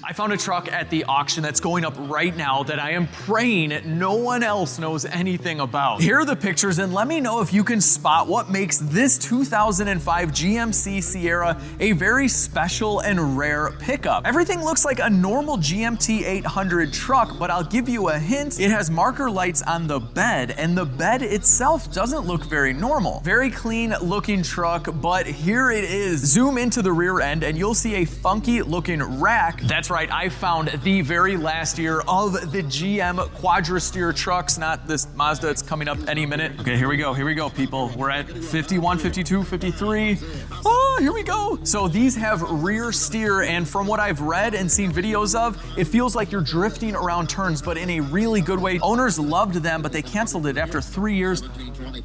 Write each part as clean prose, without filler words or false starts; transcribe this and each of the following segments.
I found a truck at the auction that's going up right now that I am praying no one else knows anything about. Here are the pictures, and let me know if you can spot what makes this 2005 GMC Sierra a very special and rare pickup. Everything looks like a normal GMT 800 truck, but I'll give you a hint. It has marker lights on the bed, and the bed itself doesn't look very normal. Very clean looking truck, but here it is. Zoom into the rear end and you'll see a funky looking rack. That's right, I found the very last year of the GM quadrasteer trucks, not this Mazda that's coming up any minute. Okay, here we go, people. We're at 51, 52, 53. Oh, here we go. So these have rear steer, and from what I've read and seen videos of, it feels like you're drifting around turns, but in a really good way. Owners loved them, but they canceled it after 3 years.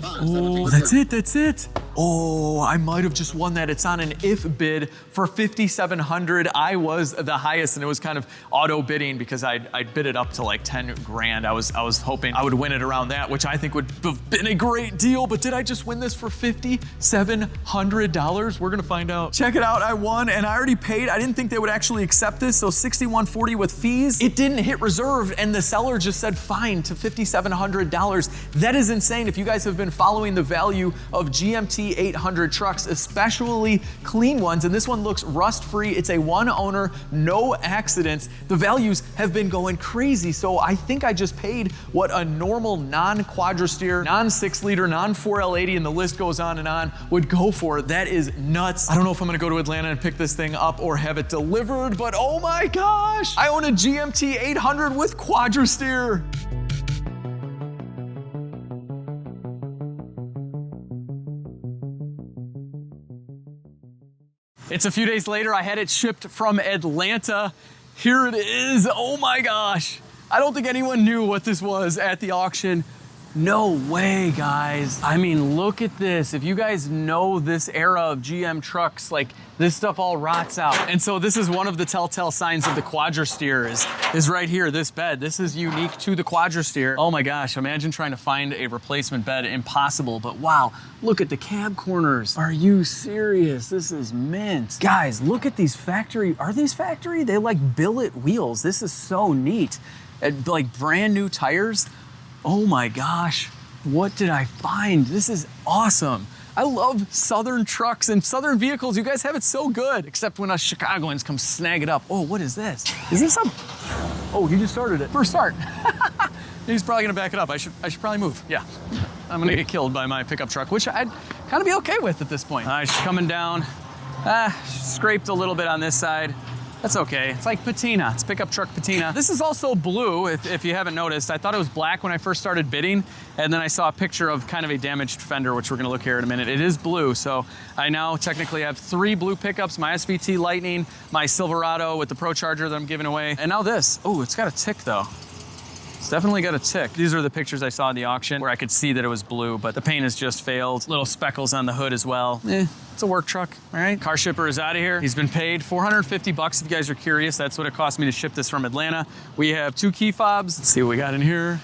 Oh, that's it. Oh, I might have just won that. It's on an if bid for $5,700. I was the highest, and it was kind of auto bidding because I'd bid it up to like 10 grand. I was hoping I would win it around that, which I think would have been a great deal. But did I just win this for $5,700? We're gonna find out. Check it out, I won, and I already paid. I didn't think they would actually accept this, so $6,140 with fees. It didn't hit reserve, and the seller just said fine to $5,700. That is insane. If you guys have been following the value of GMT 800 trucks, especially clean ones, and this one looks rust-free. It's a one owner, no accidents. The values have been going crazy, so I think I just paid what a normal non-quadrasteer, non-6 liter, non-4L80, and the list goes on and on, would go for. That is nuts. I don't know if I'm gonna go to Atlanta and pick this thing up or have it delivered, but oh my gosh, I own a GMT 800 with quadrasteer. It's a few days later. I had it shipped from Atlanta. Here it is. Oh my gosh. I don't think anyone knew what this was at the auction. No way, guys. I mean, look at this. If you guys know this era of GM trucks, like this stuff all rots out. And so this is one of the telltale signs of the quadrasteer is right here, this bed. This is unique to the quadrasteer. Oh my gosh, imagine trying to find a replacement bed. Impossible, but wow, look at the cab corners. Are you serious? This is mint. Guys, look at these factory, are these factory? They like billet wheels. This is so neat. Like brand new tires. Oh my gosh, what did I find? This is awesome. I love Southern trucks and Southern vehicles. You guys have it so good, except when us Chicagoans come snag it up. Oh, what is this? Is this a, oh, he just started it. First start. He's probably gonna back it up. I should probably move, yeah. I'm gonna get killed by my pickup truck, which I'd kind of be okay with at this point. She's coming down. Scraped a little bit on this side. That's okay. It's like patina. It's pickup truck patina. This is also blue, if you haven't noticed. I thought it was black when I first started bidding, and then I saw a picture of kind of a damaged fender, which we're gonna look here in a minute. It is blue, so I now technically have 3 blue pickups, my SVT Lightning, my Silverado with the Pro Charger that I'm giving away, and now this. Oh, it's got a tick though. It's definitely got a tick. These are the pictures I saw in the auction where I could see that it was blue, but the paint has just failed. Little speckles on the hood as well. It's a work truck, all right? Car shipper is out of here. He's been paid $450 if you guys are curious. That's what it cost me to ship this from Atlanta. We have 2 key fobs. Let's see what we got in here.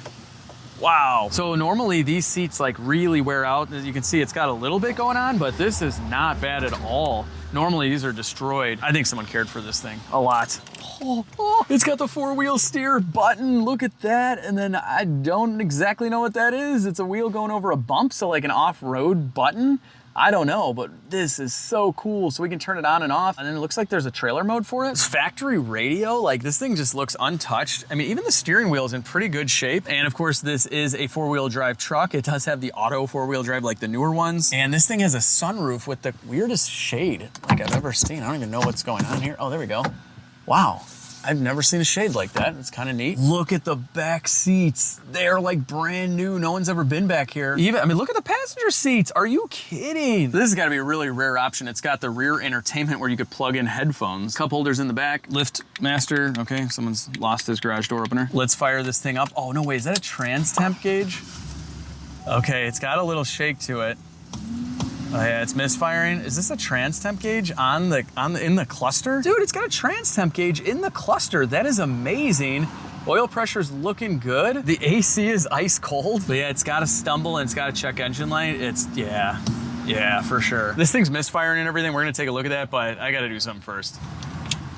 Wow. So normally these seats like really wear out. As you can see, it's got a little bit going on, but this is not bad at all. Normally these are destroyed. I think someone cared for this thing a lot. Oh, it's got the 4-wheel steer button. Look at that. And then I don't exactly know what that is. It's a wheel going over a bump, so like an off-road button. I don't know, but this is so cool. So we can turn it on and off. And then it looks like there's a trailer mode for it. It's factory radio, like this thing just looks untouched. I mean, even the steering wheel is in pretty good shape. And of course, this is a 4-wheel drive truck. It does have the auto 4-wheel drive like the newer ones. And this thing has a sunroof with the weirdest shade like I've ever seen. I don't even know what's going on here. Oh, there we go. Wow. I've never seen a shade like that. It's kind of neat. Look at the back seats. They're like brand new. No one's ever been back here. Even, I mean, look at the passenger seats. Are you kidding? This has got to be a really rare option. It's got the rear entertainment where you could plug in headphones. Cup holders in the back. Lift master. Okay, someone's lost his garage door opener. Let's fire this thing up. Oh, no way. Is that a trans temp gauge? Okay, it's got a little shake to it. Oh yeah, it's misfiring. Is this a trans temp gauge in the cluster? Dude, it's got a trans temp gauge in the cluster. That is amazing. Oil pressure's looking good. The AC is ice cold. But yeah, it's got a stumble and it's got a check engine light. Yeah, for sure. This thing's misfiring and everything. We're gonna take a look at that, but I gotta do something first.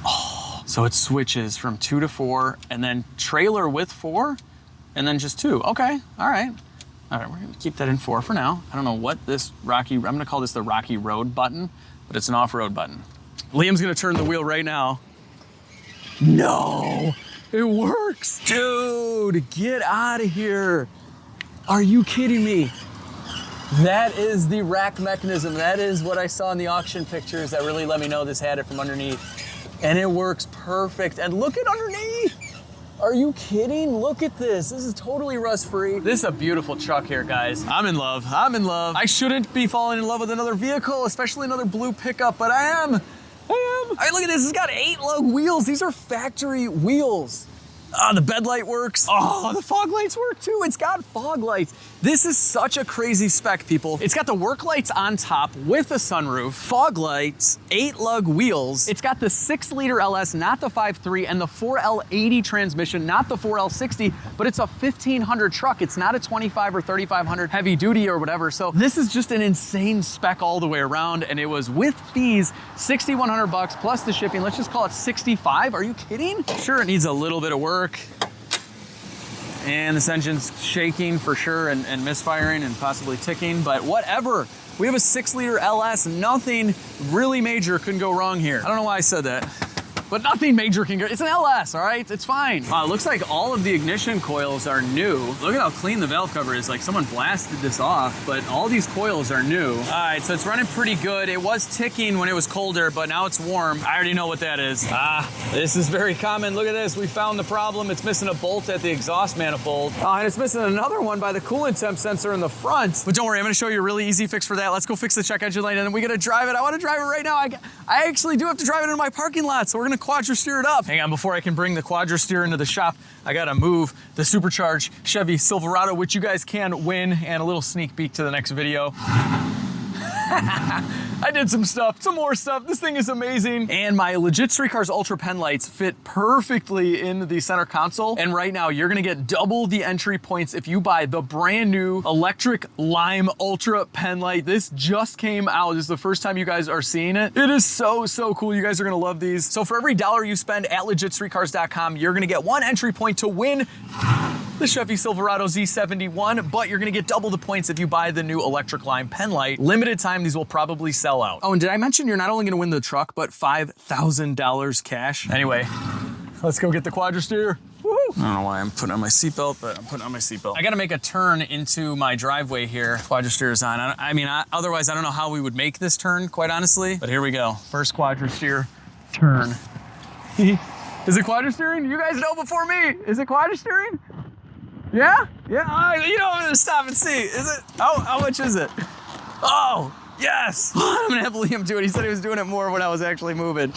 Oh, So it switches from 2 to 4 and then trailer with 4 and then just 2. Okay, all right. All right, we're gonna keep that in 4 for now. I don't know what this I'm gonna call this the Rocky Road button, but it's an off-road button. Liam's gonna turn the wheel right now. No, it works. Dude, get out of here. Are you kidding me? That is the rack mechanism. That is what I saw in the auction pictures that really let me know this had it from underneath. And it works perfect. And look at underneath. Are you kidding? Look at this. This is totally rust-free. This is a beautiful truck here, guys. I'm in love. I'm in love. I shouldn't be falling in love with another vehicle, especially another blue pickup, but I am. All right, look at this. It's got 8 lug wheels. These are factory wheels. The bed light works. Oh, the fog lights work too. It's got fog lights. This is such a crazy spec, people. It's got the work lights on top with a sunroof, fog lights, 8 lug wheels. It's got the 6-liter LS, not the 5.3, and the 4L80 transmission, not the 4L60, but it's a 1500 truck. It's not a 25 or 3500 heavy duty or whatever. So this is just an insane spec all the way around. And it was with fees, $6,100 plus the shipping. Let's just call it 65. Are you kidding? Sure, it needs a little bit of work. And this engine's shaking for sure and misfiring and possibly ticking, but whatever. We have a 6-liter LS, nothing really major couldn't go wrong here. I don't know why I said that, but nothing major can go. It's an LS, all right? It's fine. Wow, it looks like all of the ignition coils are new. Look at how clean the valve cover is. Like someone blasted this off, but all these coils are new. All right, so it's running pretty good. It was ticking when it was colder, but now it's warm. I already know what that is. This is very common. Look at this. We found the problem. It's missing a bolt at the exhaust manifold. And it's missing another one by the coolant temp sensor in the front. But don't worry, I'm gonna show you a really easy fix for that. Let's go fix the check engine light and then we gotta drive it. I wanna drive it right now. I actually do have to drive it in my parking lot, so we're gonna quadrasteer it up. Hang on, before I can bring the quadrasteer into the shop, I gotta move the supercharged Chevy Silverado, which you guys can win, and a little sneak peek to the next video. I did some more stuff. This thing is amazing. And my LegitStreetCars Ultra pen lights fit perfectly in the center console. And right now you're gonna get double the entry points if you buy the brand new electric lime Ultra pen light. This just came out. This is the first time you guys are seeing it. It is so cool. You guys are gonna love these. So for every $1 you spend at LegitStreetCars.com, you're gonna get 1 entry point to win the Chevy Silverado Z71, but you're gonna get double the points if you buy the new electric lime pen light. Limited time, these will probably sell out. Oh, and did I mention you're not only gonna win the truck, but $5,000 cash? Anyway, let's go get the quadrasteer. Woo-hoo. I don't know why I'm putting on my seatbelt, but I'm putting on my seatbelt. I gotta make a turn into my driveway here. Quadrasteer is on. Otherwise, I don't know how we would make this turn, quite honestly, but here we go. First quadrasteer turn. Is it quadrasteering? You guys know before me. Is it quadrasteering? Yeah? Yeah, you know, I'm gonna stop and see. Is it? Oh, how much is it? Oh, yes. I'm gonna have Liam do it. He said he was doing it more when I was actually moving.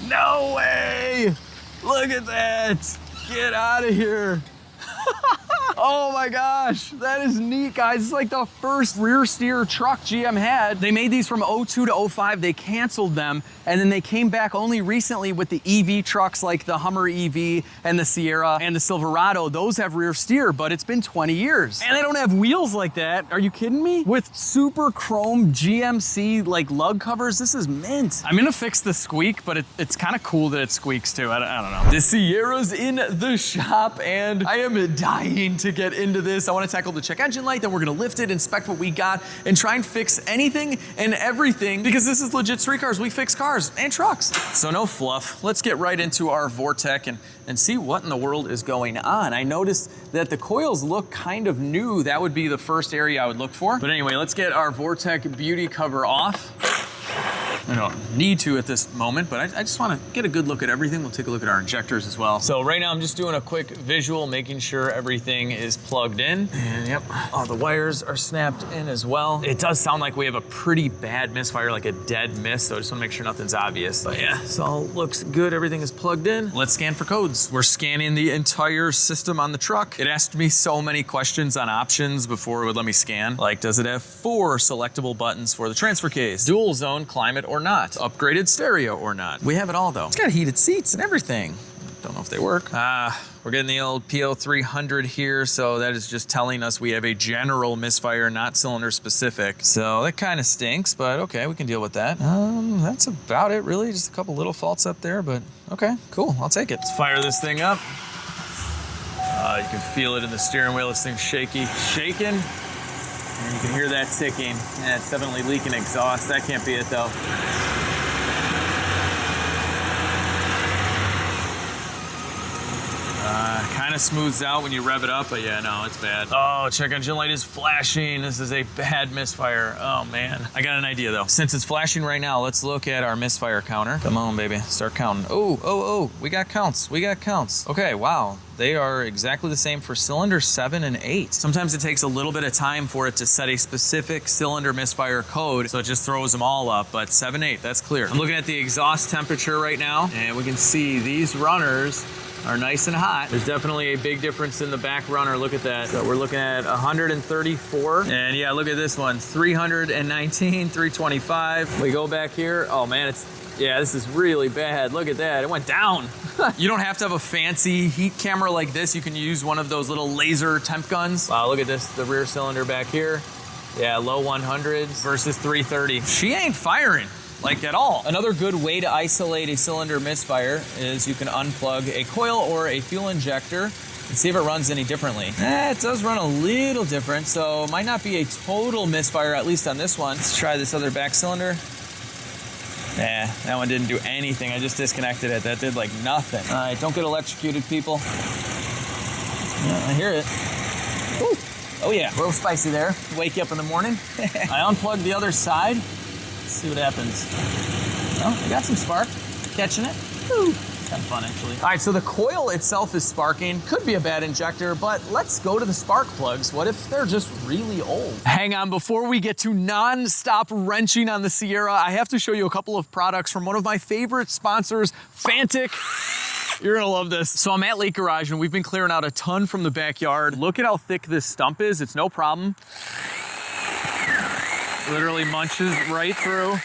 No way. Look at that. Get out of here. Oh my gosh, that is neat, guys. It's like the first rear steer truck GM had. They made these from 02 to 05. They canceled them, and then they came back only recently with the EV trucks like the Hummer EV and the Sierra and the Silverado. Those have rear steer, but it's been 20 years. And they don't have wheels like that. Are you kidding me? With super chrome GMC like lug covers, this is mint. I'm gonna fix the squeak, but it's kind of cool that it squeaks too. I don't know. The Sierra's in the shop, and I am dying to get into this. I want to tackle the check engine light, then we're going to lift it, inspect what we got, and try and fix anything and everything, because this is LegitStreetCars. We fix cars and trucks. So no fluff. Let's get right into our Vortec and see what in the world is going on. I noticed that the coils look kind of new. That would be the first area I would look for. But anyway, let's get our Vortec beauty cover off. I don't need to at this moment, but I just want to get a good look at everything. We'll take a look at our injectors as well. So right now I'm just doing a quick visual, making sure everything is plugged in. And yep, all the wires are snapped in as well. It does sound like we have a pretty bad misfire, like a dead miss, so I just want to make sure nothing's obvious. But yeah, this all looks good. Everything is plugged in. Let's scan for codes. We're scanning the entire system on the truck. It asked me so many questions on options before it would let me scan. Like, does it have 4 selectable buttons for the transfer case? Dual zone, climate, or not? Upgraded stereo or not? We have it all though. It's got heated seats and everything. Don't know if they work. We're getting the old PO300 here, so that is just telling us we have a general misfire, not cylinder specific. So that kind of stinks, but okay, we can deal with that. That's about it, really. Just a couple little faults up there, but okay, cool, I'll take it. Let's fire this thing up. You can feel it in the steering wheel. This thing's shaking. And you can hear that ticking. Yeah, it's definitely leaking exhaust. That can't be it though. Kind of smooths out when you rev it up, but yeah, no, it's bad. Oh, check engine light is flashing. This is a bad misfire. Oh man. I got an idea though. Since it's flashing right now, let's look at our misfire counter. Come on, baby, start counting. Oh, we got counts. Okay, wow. They are exactly the same for cylinder 7 and 8. Sometimes it takes a little bit of time for it to set a specific cylinder misfire code, so it just throws them all up, but 7, 8, that's clear. I'm looking at the exhaust temperature right now, and we can see these runners are nice and hot. There's definitely a big difference in the back runner. Look at that. So we're looking at 134. And yeah, look at this one, 319, 325. We go back here. Oh man, yeah, this is really bad. Look at that, it went down. You don't have to have a fancy heat camera like this. You can use one of those little laser temp guns. Wow, look at this, the rear cylinder back here. Yeah, low 100s versus 330. She ain't firing. Like at all. Another good way to isolate a cylinder misfire is you can unplug a coil or a fuel injector and see if it runs any differently. It does run a little different, so it might not be a total misfire, at least on this one. Let's try this other back cylinder. That one didn't do anything. I just disconnected it. That did like nothing. All right, don't get electrocuted, people. Yeah, I hear it. Ooh. Oh yeah, real spicy there. Wake you up in the morning. I unplugged the other side. Let's see what happens. Oh, I got some spark. Catching it. Woo. Kind of fun, actually. All right, so the coil itself is sparking. Could be a bad injector, but let's go to the spark plugs. What if they're just really old? Hang on, before we get to non-stop wrenching on the Sierra, I have to show you a couple of products from one of my favorite sponsors, Fantic. You're gonna love this. So I'm at Lake Garage and we've been clearing out a ton from the backyard. Look at how thick this stump is. It's no problem. Literally munches right through.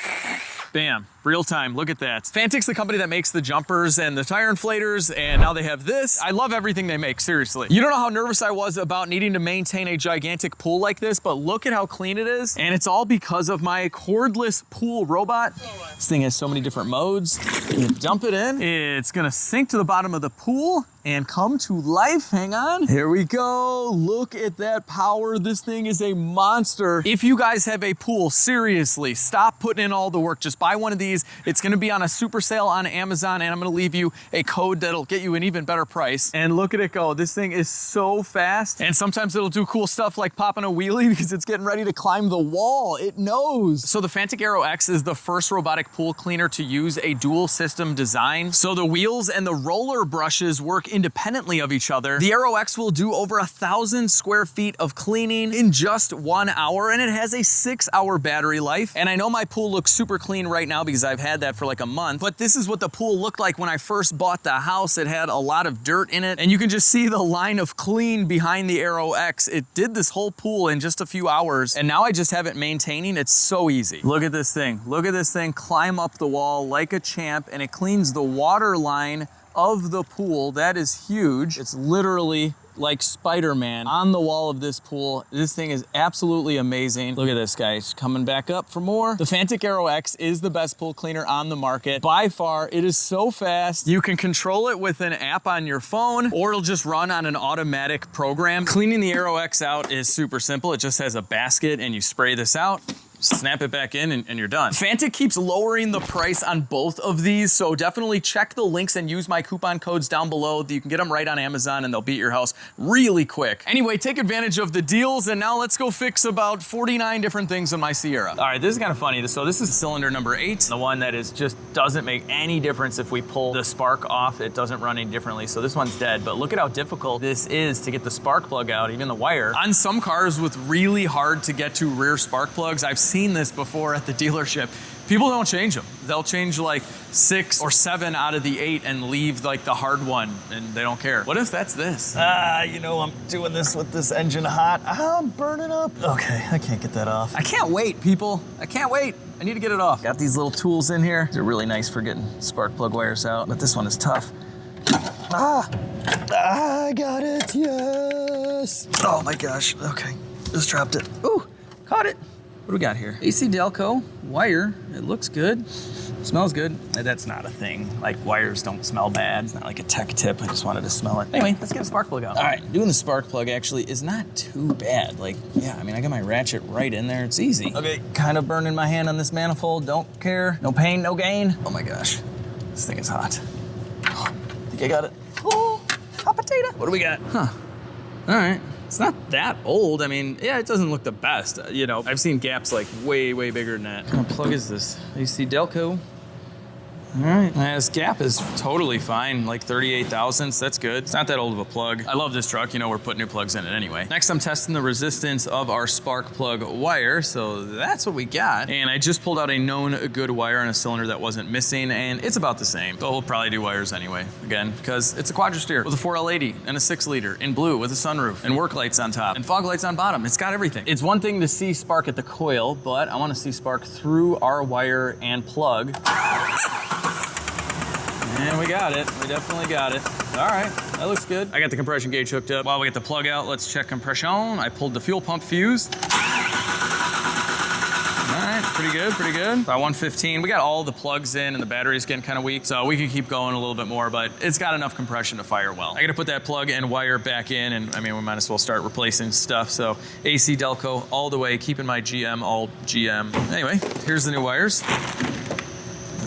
Bam, real time, look at that. Fantic's the company that makes the jumpers and the tire inflators, and now they have this. I love everything they make, seriously. You don't know how nervous I was about needing to maintain a gigantic pool like this, but look at how clean it is. And it's all because of my cordless pool robot. This thing has so many different modes. You dump it in, it's gonna sink to the bottom of the pool and come to life. Hang on, here we go. Look at that power. This thing is a monster. If you guys have a pool, seriously, stop putting in all the work. Just buy one of these. It's gonna be on a super sale on Amazon, and I'm gonna leave you a code that'll get you an even better price. And look at it go. This thing is so fast. And sometimes it'll do cool stuff like popping a wheelie because it's getting ready to climb the wall. It knows. So the Fantic Aero X is the first robotic pool cleaner to use a dual system design. So the wheels and the roller brushes work independently of each other. The Aero X will do over 1,000 square feet of cleaning in just 1 hour, and it has a 6-hour battery life. And I know my pool looks super clean right now because I've had that for like a month, but this is what the pool looked like when I first bought the house. It had a lot of dirt in it, and you can just see the line of clean behind the Aero X. It did this whole pool in just a few hours, and now I just have it maintaining. It's so easy. Look at this thing. Look at this thing climb up the wall like a champ, and it cleans the water line of the pool. That is huge. It's literally like Spider-Man on the wall of this pool. This thing is absolutely amazing. Look at this, guys, coming back up for more. The Fantic Aero X is the best pool cleaner on the market. By far, it is so fast. You can control it with an app on your phone, or it'll just run on an automatic program. Cleaning the Aero X out is super simple. It just has a basket and you spray this out, snap it back in, and you're done. Fantic keeps lowering the price on both of these, so definitely check the links and use my coupon codes down below. You can get them right on Amazon and they'll beat your house really quick. Anyway, take advantage of the deals, and now let's go fix about 49 different things on my Sierra. All right, this is kind of funny. So this is cylinder number 8, the one that is just doesn't make any difference if we pull the spark off. It doesn't run any differently, so this one's dead. But look at how difficult this is to get the spark plug out, even the wire. On some cars with really hard to get to rear spark plugs, I've seen this before at the dealership. People don't change them. They'll change like 6 or 7 out of the 8 and leave like the hard one, and they don't care. What if that's this? You know, I'm doing this with this engine hot. I'm burning up. Okay, I can't get that off. I can't wait, people. I can't wait. I need to get it off. Got these little tools in here. They're really nice for getting spark plug wires out, but this one is tough. I got it, yes. Oh my gosh, okay, just dropped it. Ooh, caught it. What do we got here? AC Delco wire, it looks good. Smells good. That's not a thing. Like, wires don't smell bad. It's not like a tech tip. I just wanted to smell it. Anyway, let's get a spark plug out. All right, doing the spark plug actually is not too bad. Like, yeah, I mean, I got my ratchet right in there. It's easy. Okay, kind of burning my hand on this manifold. Don't care. No pain, no gain. Oh my gosh, this thing is hot. I think I got it. Oh, hot potato. What do we got? Huh, all right. It's not that old. I mean, yeah, it doesn't look the best. You know, I've seen gaps like way, way bigger than that. What kind of plug is this? AC Delco. All right, this gap is totally fine, like 38 thousandths, that's good. It's not that old of a plug. I love this truck, you know, we're putting new plugs in it anyway. Next, I'm testing the resistance of our spark plug wire, so that's what we got. And I just pulled out a known good wire on a cylinder that wasn't missing, and it's about the same. But we'll probably do wires anyway, again, because it's a quadrasteer with a 4L80 and a 6-liter in blue with a sunroof and work lights on top and fog lights on bottom. It's got everything. It's one thing to see spark at the coil, but I want to see spark through our wire and plug. And we got it. We definitely got it. All right, that looks good. I got the compression gauge hooked up. While we get the plug out, let's check compression. I pulled the fuel pump fuse. All right, pretty good, pretty good. About 115. We got all the plugs in and the battery's getting kind of weak, so we can keep going a little bit more, but it's got enough compression to fire well. I gotta put that plug and wire back in, and I mean, we might as well start replacing stuff. So AC Delco all the way, keeping my GM all GM. Anyway, here's the new wires.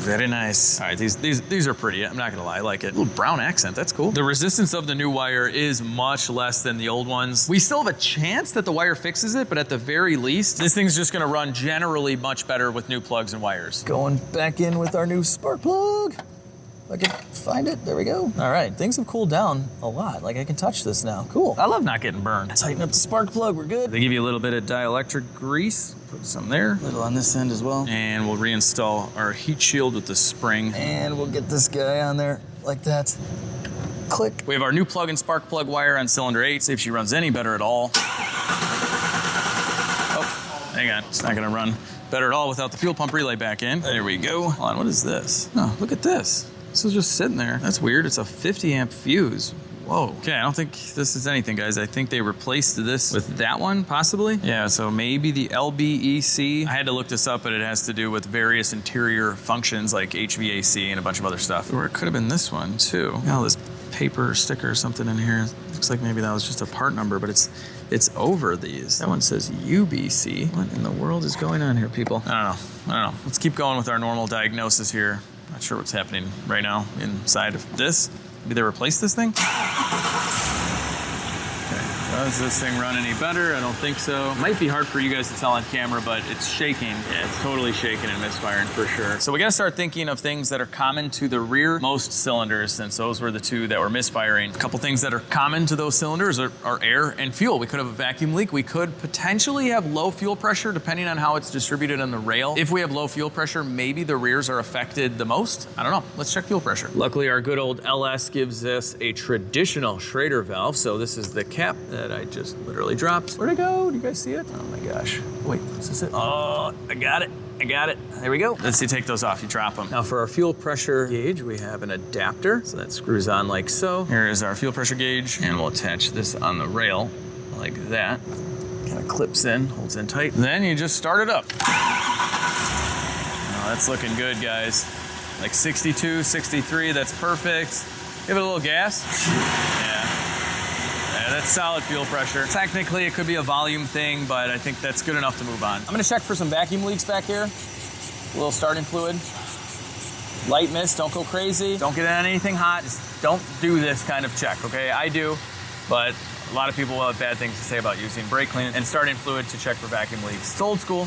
Very nice. All right, these are pretty. I'm not gonna lie, I like it. A little brown accent, that's cool. The resistance of the new wire is much less than the old ones. We still have a chance that the wire fixes it, but at the very least, this thing's just gonna run generally much better with new plugs and wires. Going back in with our new spark plug. If I can find it, there we go. All right, things have cooled down a lot. Like, I can touch this now, cool. I love not getting burned. Tighten up the spark plug, we're good. They give you a little bit of dielectric grease. Put some there, a little on this end as well. And we'll reinstall our heat shield with the spring. And we'll get this guy on there like that. Click. We have our new plug and spark plug wire on cylinder 8. See if she runs any better at all. Oh, hang on, it's not gonna run better at all without the fuel pump relay back in. There we go. Hold on, what is this? Oh, look at this. This was just sitting there. That's weird, it's a 50 amp fuse. Whoa. Okay, I don't think this is anything, guys. I think they replaced this with that one, possibly. Yeah, so maybe the LBEC. I had to look this up, but it has to do with various interior functions like HVAC and a bunch of other stuff. Or it could have been this one too. Got all this paper sticker or something in here. Looks like maybe that was just a part number, but it's over these. That one says UBC. What in the world is going on here, people? I don't know. Let's keep going with our normal diagnosis here. Not sure what's happening right now inside of this. Maybe they replaced this thing? Okay. Does this thing run any better? I don't think so. Might be hard for you guys to tell on camera, but it's shaking. Yeah, it's totally shaking and misfiring for sure. So we gotta start thinking of things that are common to the rearmost cylinders, since those were the two that were misfiring. A couple things that are common to those cylinders are air and fuel. We could have a vacuum leak. We could potentially have low fuel pressure depending on how it's distributed on the rail. If we have low fuel pressure, maybe the rears are affected the most. I don't know. Let's check fuel pressure. Luckily, our good old LS gives us a traditional Schrader valve. So this is the cap that I just literally dropped. Where'd it go? Do you guys see it? Oh my gosh. Wait, is this it? Oh, I got it. There we go. Let's see, take those off, you drop them. Now for our fuel pressure gauge, we have an adapter. So that screws on like so. Here is our fuel pressure gauge, and we'll attach this on the rail like that. Kind of clips in, holds in tight. Then you just start it up. Oh, that's looking good, guys. Like 62, 63, that's perfect. Give it a little gas. Yeah, that's solid fuel pressure. Technically, it could be a volume thing, but I think that's good enough to move on. I'm gonna check for some vacuum leaks back here. A little starting fluid. Light mist, don't go crazy. Don't get in anything hot. Just don't do this kind of check, okay? I do, but a lot of people will have bad things to say about using brake clean and starting fluid to check for vacuum leaks. It's old school.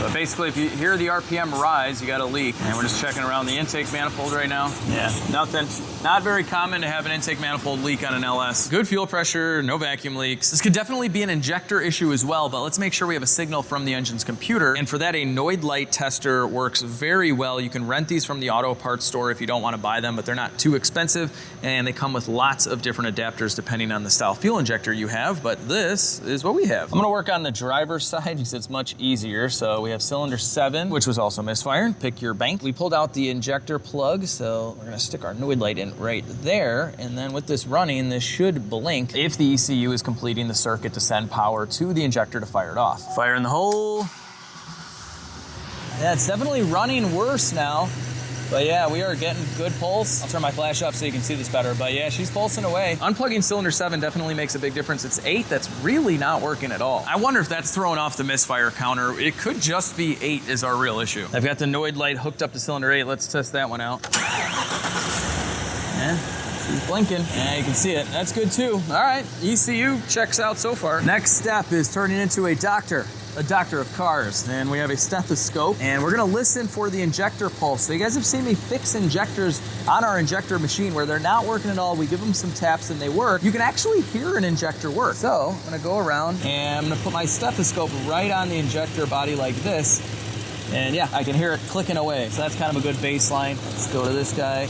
But basically, if you hear the RPM rise, you got a leak. And we're just checking around the intake manifold right now. Yeah, nothing. Not very common to have an intake manifold leak on an LS. Good fuel pressure, no vacuum leaks. This could definitely be an injector issue as well, but let's make sure we have a signal from the engine's computer. And for that, a Noid light tester works very well. You can rent these from the auto parts store if you don't want to buy them, but they're not too expensive. And they come with lots of different adapters depending on the style fuel injector you have, but this is what we have. I'm gonna work on the driver's side because it's much easier. So we have cylinder 7, which was also misfiring. Pick your bank. We pulled out the injector plug, so we're gonna stick our noid light in right there. And then with this running, this should blink if the ECU is completing the circuit to send power to the injector to fire it off. Fire in the hole. Yeah, it's definitely running worse now. But yeah, we are getting good pulse. I'll turn my flash up so you can see this better. But yeah, she's pulsing away. Unplugging cylinder 7 definitely makes a big difference. It's 8 that's really not working at all. I wonder if that's throwing off the misfire counter. It could just be 8 is our real issue. I've got the noid light hooked up to cylinder 8. Let's test that one out. Yeah, she's blinking. Yeah, you can see it. That's good too. All right, ECU checks out so far. Next step is turning into a doctor of cars. And we have a stethoscope, and we're gonna listen for the injector pulse. So you guys have seen me fix injectors on our injector machine where they're not working at all. We give them some taps and they work. You can actually hear an injector work. So I'm gonna go around and I'm gonna put my stethoscope right on the injector body like this. And yeah, I can hear it clicking away. So that's kind of a good baseline. Let's go to this guy.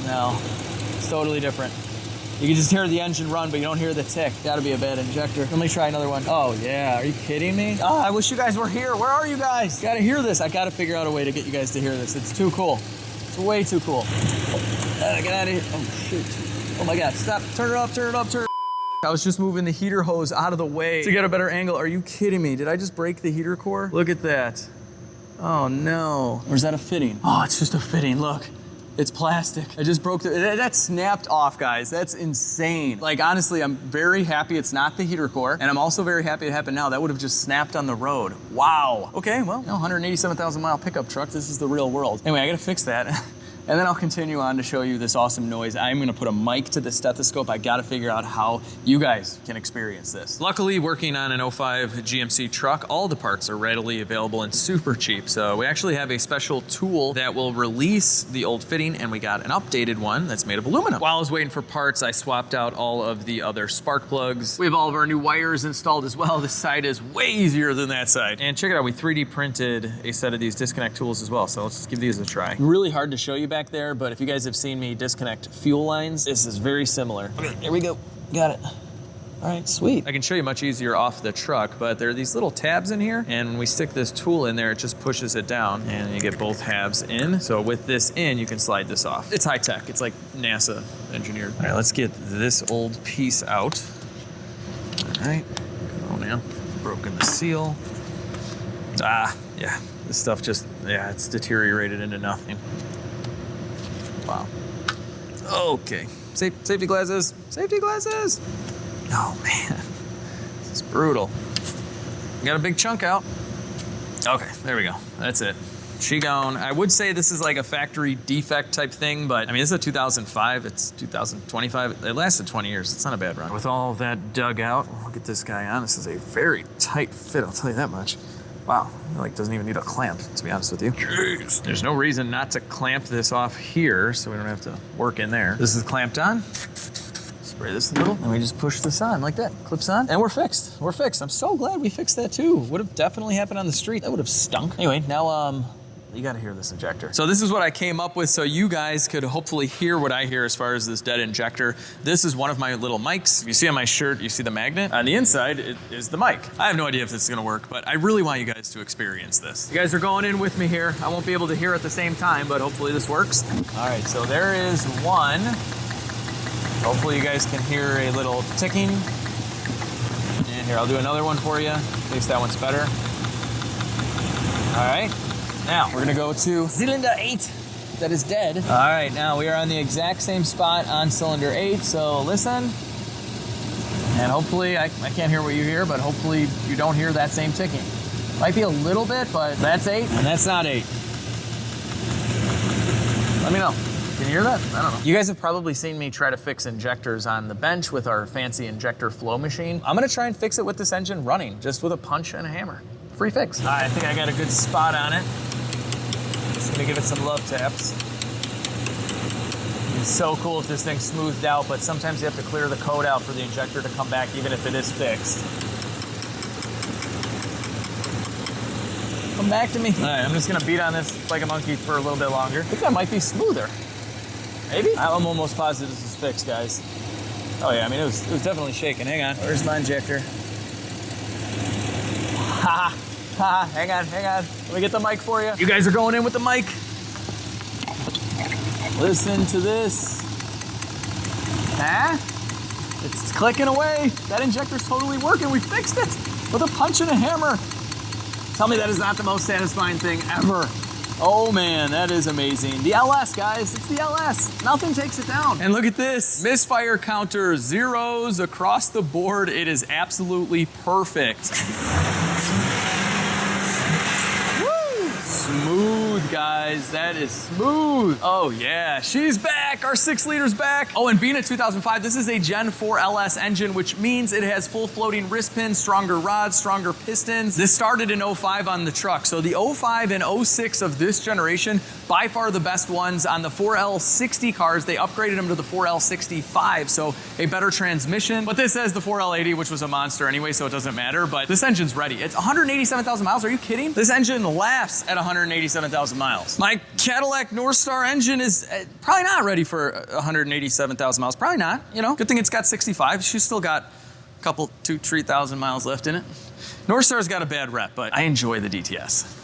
No, it's totally different. You can just hear the engine run, but you don't hear the tick. Gotta be a bad injector. Let me try another one. Oh yeah, are you kidding me? Oh, I wish you guys were here. Where are you guys? Gotta hear this. I gotta figure out a way to get you guys to hear this. It's too cool. It's way too cool. Get out of here. Oh shoot. Oh my God, stop. Turn it off, turn it off, turn it off. I was just moving the heater hose out of the way to get a better angle. Are you kidding me? Did I just break the heater core? Look at that. Oh no. Or is that a fitting? Oh, it's just a fitting, look. It's plastic. I just broke that snapped off, guys. That's insane. Like, honestly, I'm very happy it's not the heater core, and I'm also very happy it happened now. That would have just snapped on the road. Wow. Okay, well, 187,000 mile pickup truck. This is the real world. Anyway, I gotta fix that. And then I'll continue on to show you this awesome noise. I'm gonna put a mic to the stethoscope. I gotta figure out how you guys can experience this. Luckily, working on an 05 GMC truck, all the parts are readily available and super cheap. So we actually have a special tool that will release the old fitting, and we got an updated one that's made of aluminum. While I was waiting for parts, I swapped out all of the other spark plugs. We have all of our new wires installed as well. This side is way easier than that side. And check it out, we 3D printed a set of these disconnect tools as well. So let's give these a try. Really hard to show you back there, but if you guys have seen me disconnect fuel lines, this is very similar. Okay, here we go. Got it. All right, sweet. I can show you much easier off the truck, but there are these little tabs in here, and when we stick this tool in there, it just pushes it down, and you get both halves in. So with this in, you can slide this off. It's high tech. It's like NASA engineered. All right, let's get this old piece out. All right, come on now. Broken the seal. Ah, yeah. This stuff just, yeah, it's deteriorated into nothing. Wow. Okay. Safety glasses. Safety glasses. Oh man, this is brutal. Got a big chunk out. Okay, there we go. That's it. She gone. I would say this is like a factory defect type thing, but I mean, this is a 2005. It's 2025. It lasted 20 years. It's not a bad run. With all of that dug out, look at this guy on. This is a very tight fit, I'll tell you that much. Wow, it like doesn't even need a clamp, to be honest with you. Jeez. There's no reason not to clamp this off here, so we don't have to work in there. This is clamped on. Spray this a little, and we just push this on like that. Clips on, and we're fixed. We're fixed. I'm so glad we fixed that too. Would have definitely happened on the street. That would have stunk. Anyway, now you gotta hear this injector. So this is what I came up with so you guys could hopefully hear what I hear as far as this dead injector. This is one of my little mics. If you see on my shirt, you see the magnet. On the inside, it is the mic. I have no idea if this is gonna work, but I really want you guys to experience this. You guys are going in with me here. I won't be able to hear at the same time, but hopefully this works. All right, so there is one. Hopefully you guys can hear a little ticking. And here, I'll do another one for you, in case that one's better. All right. Now, we're gonna go to cylinder 8, that is dead. All right, now we are on the exact same spot on cylinder 8, so listen. And hopefully, I can't hear what you hear, but hopefully you don't hear that same ticking. Might be a little bit, but that's 8, and that's not 8. Let me know. Can you hear that? I don't know. You guys have probably seen me try to fix injectors on the bench with our fancy injector flow machine. I'm gonna try and fix it with this engine running, just with a punch and a hammer. Free fix. All right, I think I got a good spot on it. Just gonna give it some love taps. It's so cool if this thing's smoothed out, but sometimes you have to clear the code out for the injector to come back even if it is fixed. Come back to me. All right, I'm just gonna beat on this like a monkey for a little bit longer. I think that might be smoother. Maybe? I'm almost positive this is fixed, guys. Oh yeah, I mean, it was definitely shaking. Hang on, where's my injector? Ha ha, hang on. Let me get the mic for you. You guys are going in with the mic. Listen to this. Huh? It's clicking away. That injector's totally working. We fixed it with a punch and a hammer. Tell me that is not the most satisfying thing ever. Oh man, that is amazing. The LS, guys, it's the LS. Nothing takes it down. And look at this. Misfire counter, zeros across the board. It is absolutely perfect. Smooth, guys. That is smooth. Oh yeah, she's back. Our 6 liters back. Oh, and being a 2005, this is a Gen 4 LS engine, which means it has full floating wrist pins, stronger rods, stronger pistons. This started in 05 on the truck. So the 05 and 06 of this generation, by far the best ones. On the 4L60 cars, they upgraded them to the 4L65, so a better transmission. But this says the 4L80, which was a monster anyway, so it doesn't matter. But this engine's ready. It's 187,000 miles. Are you kidding? This engine laughs at 187,000 miles. My Cadillac North Star engine is probably not ready for 187,000 miles. Probably not, you know. Good thing it's got 65. She's still got a couple, 3,000 miles left in it. North Star's got a bad rep, but I enjoy the DTS.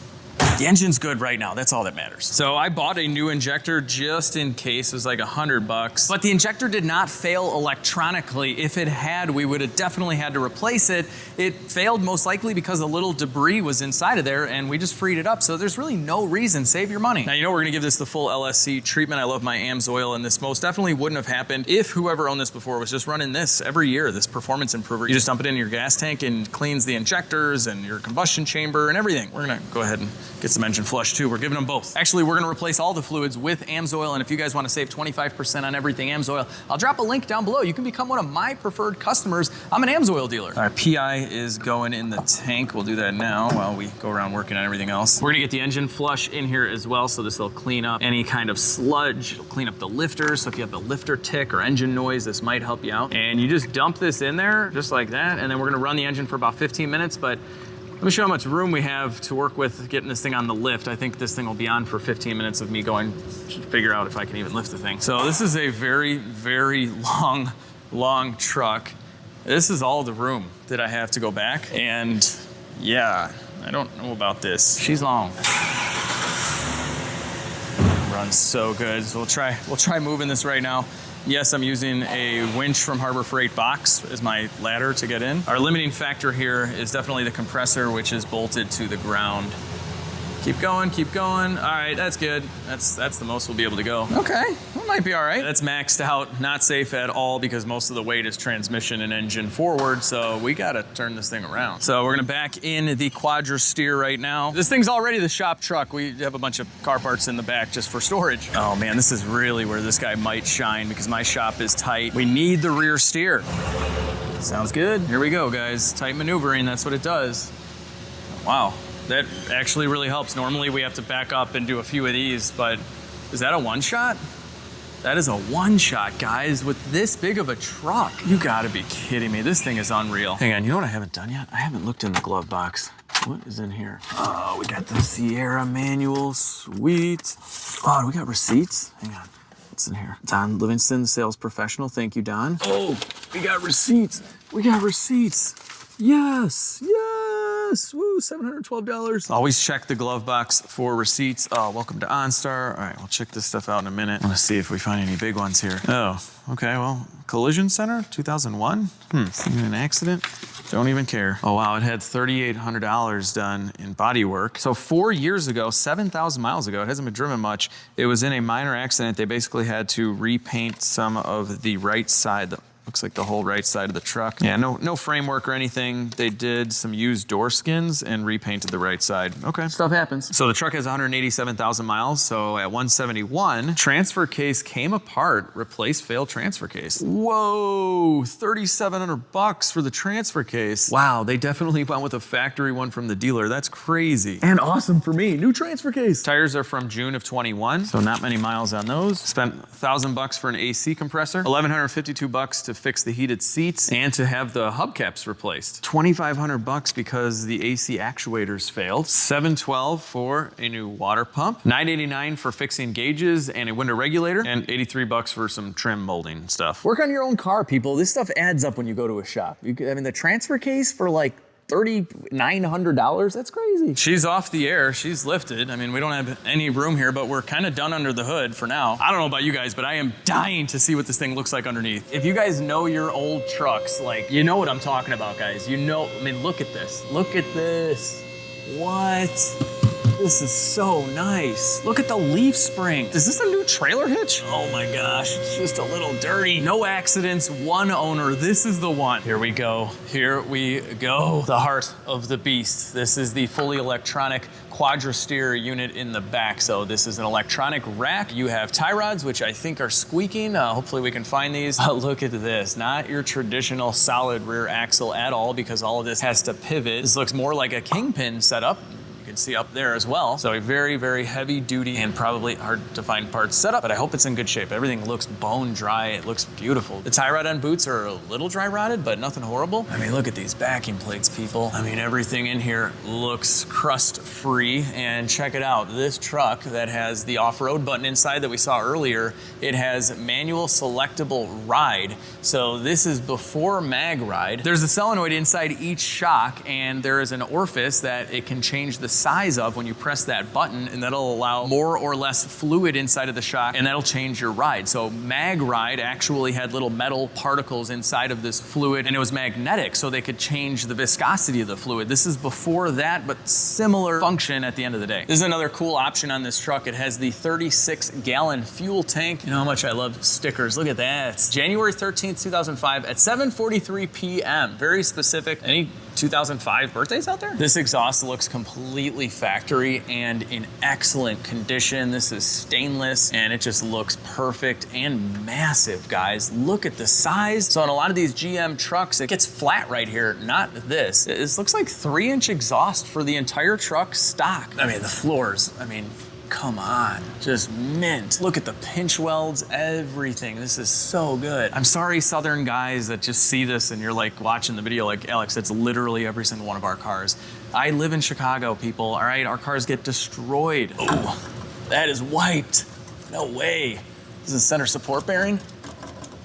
The engine's good right now, that's all that matters. So I bought a new injector just in case. It was like $100. But the injector did not fail electronically. If it had, we would have definitely had to replace it. It failed most likely because a little debris was inside of there and we just freed it up. So there's really no reason, save your money. Now you know we're gonna give this the full LSC treatment. I love my AMSOIL, and this most definitely wouldn't have happened if whoever owned this before was just running this every year, this performance improver. You just dump it in your gas tank and cleans the injectors and your combustion chamber and everything. We're gonna go ahead and get some engine flush too. We're giving them both. Actually, we're gonna replace all the fluids with AMSOIL, and if you guys wanna save 25% on everything AMSOIL, I'll drop a link down below. You can become one of my preferred customers. I'm an AMSOIL dealer. All right, PI is going in the tank. We'll do that now while we go around working on everything else. We're gonna get the engine flush in here as well, so this will clean up any kind of sludge. It'll clean up the lifter, so if you have the lifter tick or engine noise, this might help you out. And you just dump this in there, just like that, and then we're gonna run the engine for about 15 minutes, but let me show how much room we have to work with getting this thing on the lift. I think this thing will be on for 15 minutes of me going to figure out if I can even lift the thing. So this is a very, very long truck. This is all the room that I have to go back. And yeah, I don't know about this. She's long. Runs so good. So we'll try moving this right now. Yes, I'm using a winch from Harbor Freight box as my ladder to get in. Our limiting factor here is definitely the compressor, which is bolted to the ground. Keep going, keep going. All right, that's good. That's the most we'll be able to go. Okay, that might be all right. That's maxed out, not safe at all because most of the weight is transmission and engine forward, so we gotta turn this thing around. So we're gonna back in the quadrasteer right now. This thing's already the shop truck. We have a bunch of car parts in the back just for storage. Oh man, this is really where this guy might shine because my shop is tight. We need the rear steer. Sounds good. Here we go, guys. Tight maneuvering, that's what it does. Wow. That actually really helps. Normally we have to back up and do a few of these, but is that a one shot? That is a one shot, guys, with this big of a truck. You gotta be kidding me. This thing is unreal. Hang on, you know what I haven't done yet? I haven't looked in the glove box. What is in here? Oh, we got the Sierra manual, sweet. Oh, do we got receipts? Hang on, what's in here? Don Livingston, sales professional, thank you, Don. Oh, we got receipts. We got receipts. Yes, yes, woo, $712. Always check the glove box for receipts. Oh, welcome to OnStar. All right, we'll check this stuff out in a minute. I wanna see if we find any big ones here. Oh, okay, well, Collision Center, 2001. An accident? Don't even care. Oh wow, it had $3,800 done in body work. So 4 years ago, 7,000 miles ago, it hasn't been driven much. It was in a minor accident. They basically had to repaint some of the right side, looks like the whole right side of the truck. Yeah, no framework or anything. They did some used door skins and repainted the right side. Okay, stuff happens. So the truck has 187,000 miles. So at 171, transfer case came apart, replace failed transfer case. Whoa, $3,700 for the transfer case. Wow, they definitely went with a factory one from the dealer. That's crazy. And awesome for me, new transfer case. Tires are from June of 21, so not many miles on those. Spent $1,000 for an AC compressor, $1,152 to fix the heated seats and to have the hubcaps replaced. $2,500 because the AC actuators failed. $712 for a new water pump. $989 for fixing gauges and a window regulator, and $83 for some trim molding stuff. Work on your own car, people. This stuff adds up when you go to a shop. I mean, the transfer case for like $3,900, that's crazy. She's off the air, she's lifted. I mean, we don't have any room here, but we're kind of done under the hood for now. I don't know about you guys, but I am dying to see what this thing looks like underneath. If you guys know your old trucks, like, you know what I'm talking about, guys. You know, I mean, look at this. Look at this. What? This is so nice. Look at the leaf spring. Is this a new trailer hitch? Oh my gosh, it's just a little dirty. No accidents, one owner. This is the one. Here we go, here we go. The heart of the beast. This is the fully electronic quadrasteer unit in the back. So this is an electronic rack. You have tie rods, which I think are squeaking. Hopefully we can find these. Look at this, not your traditional solid rear axle at all, because all of this has to pivot. This looks more like a kingpin setup. See up there as well. So a very, very heavy duty and probably hard to find parts setup, but I hope it's in good shape. Everything looks bone dry. It looks beautiful. The tie rod on boots are a little dry rotted, but nothing horrible. I mean, look at these backing plates, people. I mean, everything in here looks crust free, and check it out. This truck that has the off-road button inside that we saw earlier, it has manual selectable ride. So this is before mag ride. There's a solenoid inside each shock, and there is an orifice that it can change the size of when you press that button, and that'll allow more or less fluid inside of the shock, and that'll change your ride. So mag ride actually had little metal particles inside of this fluid, and it was magnetic, so they could change the viscosity of the fluid. This is before that, but similar function at the end of the day. This is another cool option on this truck. It has the 36-gallon fuel tank. You know how much I love stickers. Look at that. It's January 13th, 2005 at 7:43 p.m. Very specific. Any 2005 birthdays out there? This exhaust looks completely factory and in excellent condition. This is stainless and it just looks perfect and massive, guys. Look at the size. So on a lot of these GM trucks, it gets flat right here, not this. This looks like 3-inch exhaust for the entire truck stock. I mean, the floors, I mean, come on, just mint. Look at the pinch welds, everything. This is so good. I'm sorry, Southern guys that just see this and you're like watching the video like, Alex, that's literally every single one of our cars. I live in Chicago, people, all right? Our cars get destroyed. Oh, that is wiped. No way. This is a center support bearing.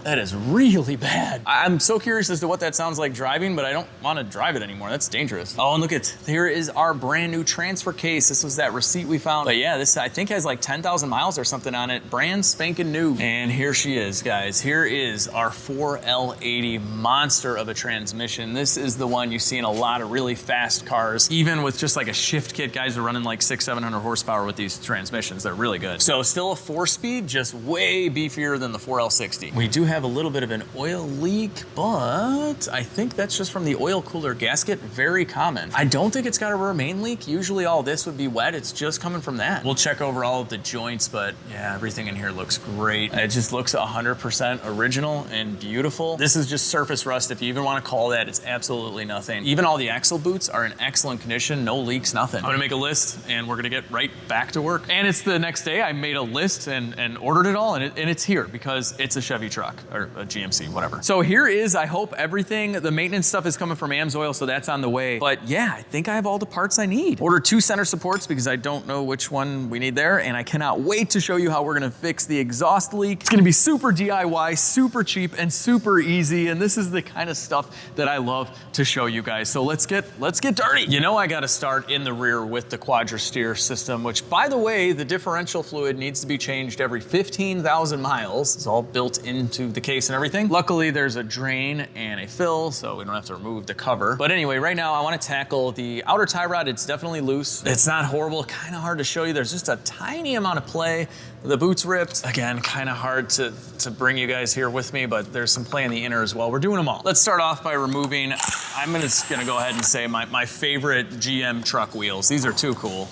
That is really bad. I'm so curious as to what that sounds like driving, but I don't want to drive it anymore. That's dangerous. Oh, and look at, here is our brand new transfer case. This was that receipt we found. But yeah, this I think has like 10,000 miles or something on it. Brand spanking new. And here she is, guys. Here is our 4L80 monster of a transmission. This is the one you see in a lot of really fast cars. Even with just like a shift kit, guys are running like 600-700 horsepower with these transmissions. They're really good. So still a 4-speed, just way beefier than the 4L60. We do have a little bit of an oil leak, but I think that's just from the oil cooler gasket. Very common. I don't think it's got a rear main leak. Usually all this would be wet. It's just coming from that. We'll check over all of the joints, but yeah, everything in here looks great. It just looks 100% original and beautiful. This is just surface rust. If you even want to call that, it's absolutely nothing. Even all the axle boots are in excellent condition. No leaks, nothing. I'm gonna make a list and we're gonna get right back to work. And it's the next day. I made a list and ordered it all, and it's here because it's a Chevy truck. Or a GMC, whatever. So here is, I hope everything, the maintenance stuff is coming from AMSOIL, so that's on the way. But yeah, I think I have all the parts I need. Ordered 2 center supports because I don't know which one we need there, and I cannot wait to show you how we're gonna fix the exhaust leak. It's gonna be super DIY, super cheap, and super easy, and this is the kind of stuff that I love to show you guys. So let's get dirty. You know I gotta start in the rear with the quadrasteer system, which by the way, the differential fluid needs to be changed every 15,000 miles. It's all built into the case and everything. Luckily, there's a drain and a fill, so we don't have to remove the cover. But anyway, right now I want to tackle the outer tie rod. It's definitely loose. It's not horrible, kind of hard to show you. There's just a tiny amount of play. The boot's ripped. Again, kind of hard to bring you guys here with me, but there's some play in the inner as well. We're doing them all. Let's start off by removing, I'm just gonna go ahead and say my favorite GM truck wheels. These are too cool.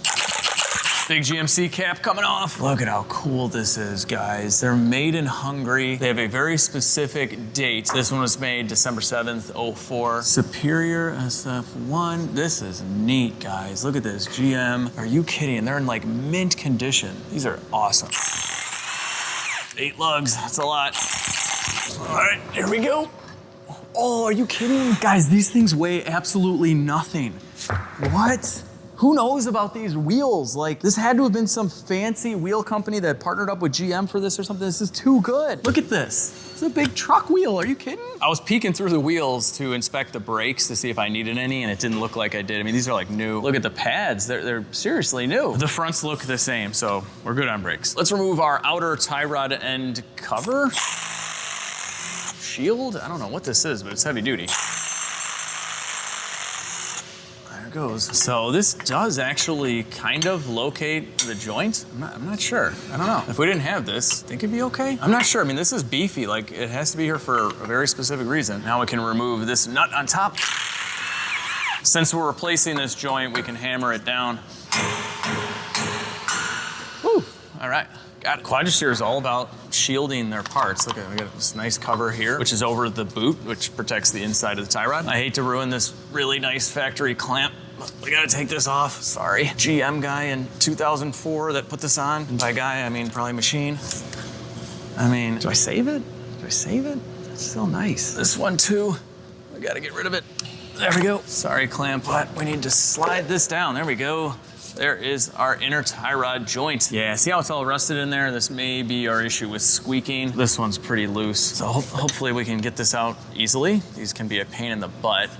Big GMC cap coming off. Look at how cool this is, guys. They're made in Hungary. They have a very specific date. This one was made December 7th, 04. Superior SF1. This is neat, guys. Look at this, GM. Are you kidding? They're in like mint condition. These are awesome. 8 lugs, that's a lot. All right, here we go. Oh, are you kidding? Guys, these things weigh absolutely nothing. What? Who knows about these wheels? Like, this had to have been some fancy wheel company that partnered up with GM for this or something. This is too good. Look at this. It's a big truck wheel. Are you kidding? I was peeking through the wheels to inspect the brakes to see if I needed any, and it didn't look like I did. I mean, these are like new. Look at the pads. They're seriously new. The fronts look the same, so we're good on brakes. Let's remove our outer tie rod end cover. Shield? I don't know what this is, but it's heavy duty. Goes. So this does actually kind of locate the joint. I'm not sure. I don't know. If we didn't have this, think it'd be okay? I'm not sure. I mean, this is beefy. Like, it has to be here for a very specific reason. Now we can remove this nut on top. Since we're replacing this joint, we can hammer it down. Woo! All right. Got it. Quadrasteer is all about shielding their parts. Look at, we got this nice cover here, which is over the boot, which protects the inside of the tie rod. I hate to ruin this really nice factory clamp, but we gotta take this off. Sorry. GM guy in 2004 that put this on. And by guy, I mean probably machine. I mean, do I save it? Do I save it? It's still nice. This one too, I gotta get rid of it. There we go. Sorry, clamp, but we need to slide this down. There we go. There is our inner tie rod joint. Yeah, see how it's all rusted in there? This may be our issue with squeaking. This one's pretty loose, so hopefully we can get this out easily. These can be a pain in the butt.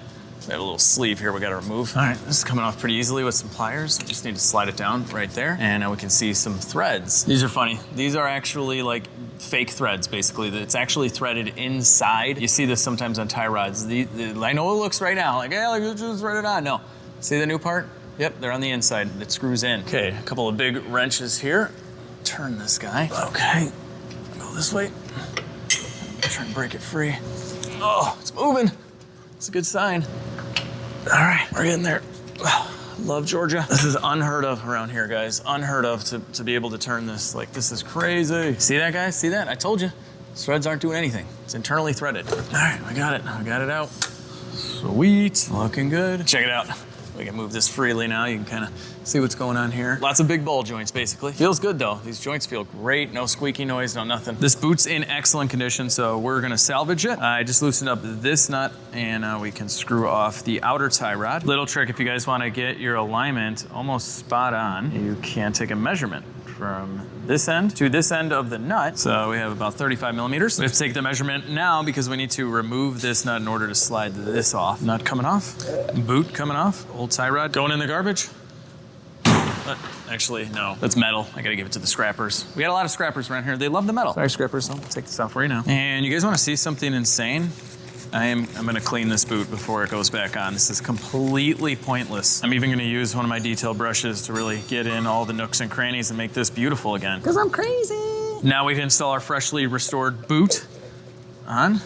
We have a little sleeve here we gotta remove. All right, this is coming off pretty easily with some pliers. We just need to slide it down right there, and now we can see some threads. These are funny. These are actually like fake threads, basically. It's actually threaded inside. You see this sometimes on tie rods. I know it looks right now, like, yeah, like, just thread it on. No, see the new part? Yep, they're on the inside. It screws in. Okay, a couple of big wrenches here. Turn this guy. Okay, go this way. Try and break it free. Oh, it's moving. It's a good sign. All right, we're getting there. Love Georgia. This is unheard of around here, guys. Unheard of to be able to turn this. Like, this is crazy. See that, guys? See that? I told you. Threads aren't doing anything. It's internally threaded. All right, I got it. I got it out. Sweet. Looking good. Check it out. We can move this freely now. You can kind of see what's going on here. Lots of big ball joints, basically. Feels good, though. These joints feel great. No squeaky noise, no nothing. This boot's in excellent condition, so we're gonna salvage it. I just loosened up this nut, and we can screw off the outer tie rod. Little trick, if you guys wanna get your alignment almost spot on, you can take a measurement from this end to this end of the nut. So we have about 35 millimeters. We have to take the measurement now because we need to remove this nut in order to slide this off. Nut coming off, boot coming off, old tie rod going in the garbage. But actually, no, that's metal. I gotta give it to the scrappers. We got a lot of scrappers around here. They love the metal. Sorry, scrappers, I'll take this off for you now. And you guys wanna see something insane? I'm gonna clean this boot before it goes back on. This is completely pointless. I'm even gonna use one of my detail brushes to really get in all the nooks and crannies and make this beautiful again. Cause I'm crazy. Now we can install our freshly restored boot on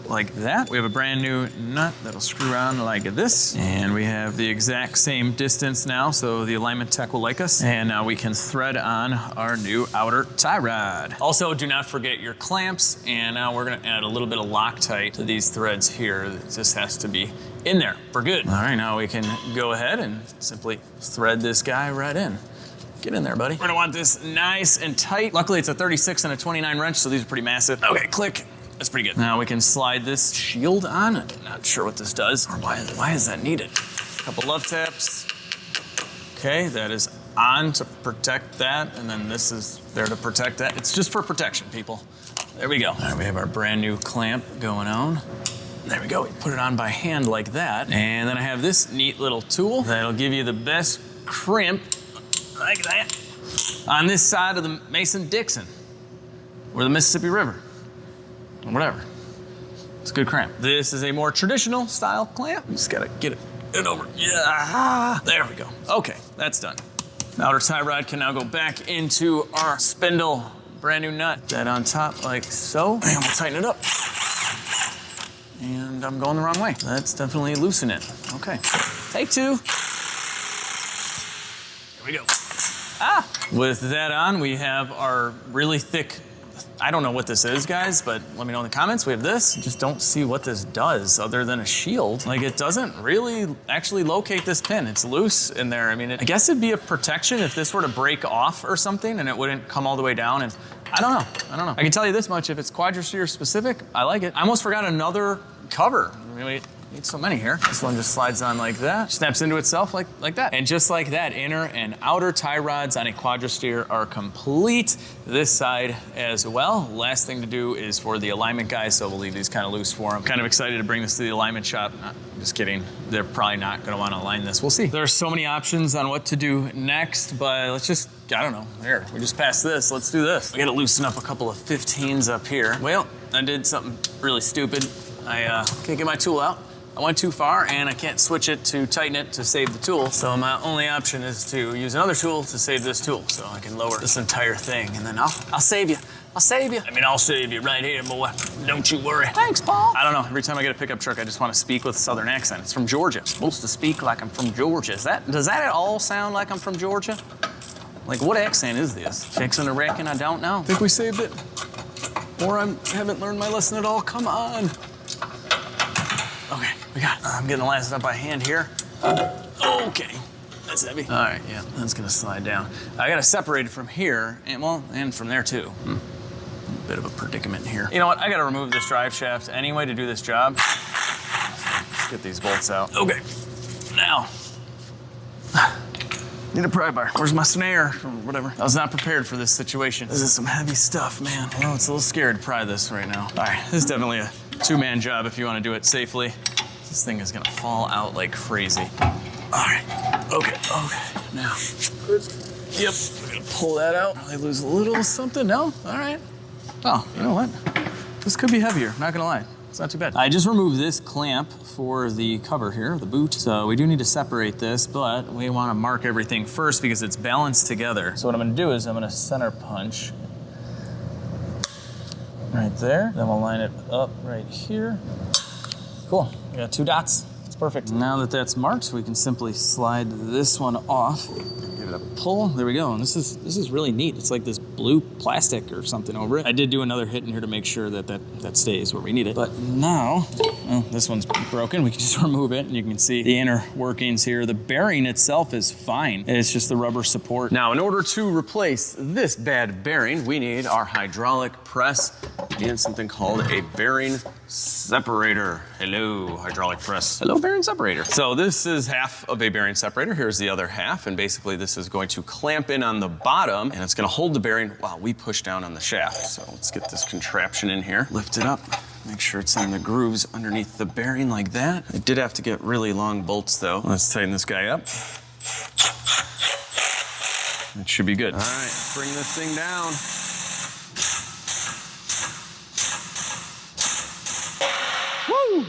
like that. We have a brand new nut that'll screw on like this. And we have the exact same distance now, so the alignment tech will like us. And now we can thread on our new outer tie rod. Also, do not forget your clamps. And now we're gonna add a little bit of Loctite to these threads here. This has to be in there for good. All right, now we can go ahead and simply thread this guy right in. Get in there, buddy. We're gonna want this nice and tight. Luckily, it's a 36 and a 29 wrench, so these are pretty massive. Okay, click. That's pretty good. Now we can slide this shield on. I'm not sure what this does or why is that needed. A couple love taps. Okay, that is on to protect that, and then this is there to protect that. It's just for protection, people. There we go. All right, we have our brand new clamp going on. There we go, we put it on by hand like that. And then I have this neat little tool that'll give you the best crimp, like that, on this side of the Mason-Dixon, or the Mississippi River. Whatever. It's a good clamp. This is a more traditional style clamp. Just gotta get it over. Yeah, there we go. Okay, that's done. The outer tie rod can now go back into our spindle. Brand new nut. That on top like so. And we'll tighten it up. And I'm going the wrong way. Let's definitely loosen it. Okay, take two. Here we go. Ah! With that on, we have our really thick, I don't know what this is, guys, but let me know in the comments. We have this. I just don't see what this does other than a shield. Like, it doesn't really actually locate this pin. It's loose in there. I mean, I guess it'd be a protection if this were to break off or something and it wouldn't come all the way down and I don't know. I can tell you this much, if it's quadrasteer specific, I like it. I almost forgot another cover. I mean, need so many here. This one just slides on like that, snaps into itself like that. And just like that, inner and outer tie rods on a quadrasteer are complete. This side as well. Last thing to do is for the alignment guys, so we'll leave these kind of loose for them. Kind of excited to bring this to the alignment shop. Just kidding. They're probably not gonna wanna align this. We'll see. There's so many options on what to do next, but let's just, I don't know. Here, we just passed this. Let's do this. We gotta loosen up a couple of 15s up here. Well, I did something really stupid. I can't get my tool out. I went too far and I can't switch it to tighten it to save the tool. So my only option is to use another tool to save this tool. So I can lower this entire thing and then I'll save you. I'll save you. I mean, I'll save you right here, boy. Don't you worry. Thanks, Paul. I don't know, every time I get a pickup truck, I just want to speak with a Southern accent. It's from Georgia. I'm supposed to speak like I'm from Georgia. Does that at all sound like I'm from Georgia? Like, what accent is this? Jackson, I reckon, I don't know. Think we saved it? Or I haven't learned my lesson at all? Come on. Okay, we got it. I'm getting the last up by hand here. Okay, that's heavy. All right, yeah, that's gonna slide down. I gotta separate it from here, and from there too. Bit of a predicament here. You know what, I gotta remove this drive shaft anyway to do this job. Let's get these bolts out. Okay, now. Need a pry bar. Where's my snare or whatever? I was not prepared for this situation. This is some heavy stuff, man. Well, it's a little scared to pry this right now. All right, this is definitely a two-man job if you want to do it safely. This thing is gonna fall out like crazy. All right, okay. Now, yep, we're gonna pull that out. Probably lose a little something, no? All right. Oh, you know what? This could be heavier, not gonna lie. It's not too bad. I just removed this clamp for the cover here, the boot. So we do need to separate this, but we wanna mark everything first because it's balanced together. So what I'm gonna do is I'm gonna center punch right there. Then we'll line it up right here. Cool, we got 2 dots. It's perfect. Now that that's marked, we can simply slide this one off. Give it a pull, there we go. And this is really neat. It's like this blue plastic or something over it. I did do another hit in here to make sure that stays where we need it. But now, well, this one's broken. We can just remove it and you can see the inner workings here. The bearing itself is fine. It's just the rubber support. Now, in order to replace this bad bearing, we need our hydraulic press and something called a bearing separator. Hello, hydraulic press. Hello, bearing separator. So this is half of a bearing separator. Here's the other half. And basically this is going to clamp in on the bottom and it's gonna hold the bearing while we push down on the shaft. So let's get this contraption in here. Lift it up. Make sure it's in the grooves underneath the bearing like that. I did have to get really long bolts though. Let's tighten this guy up. It should be good. All right, bring this thing down. Woo!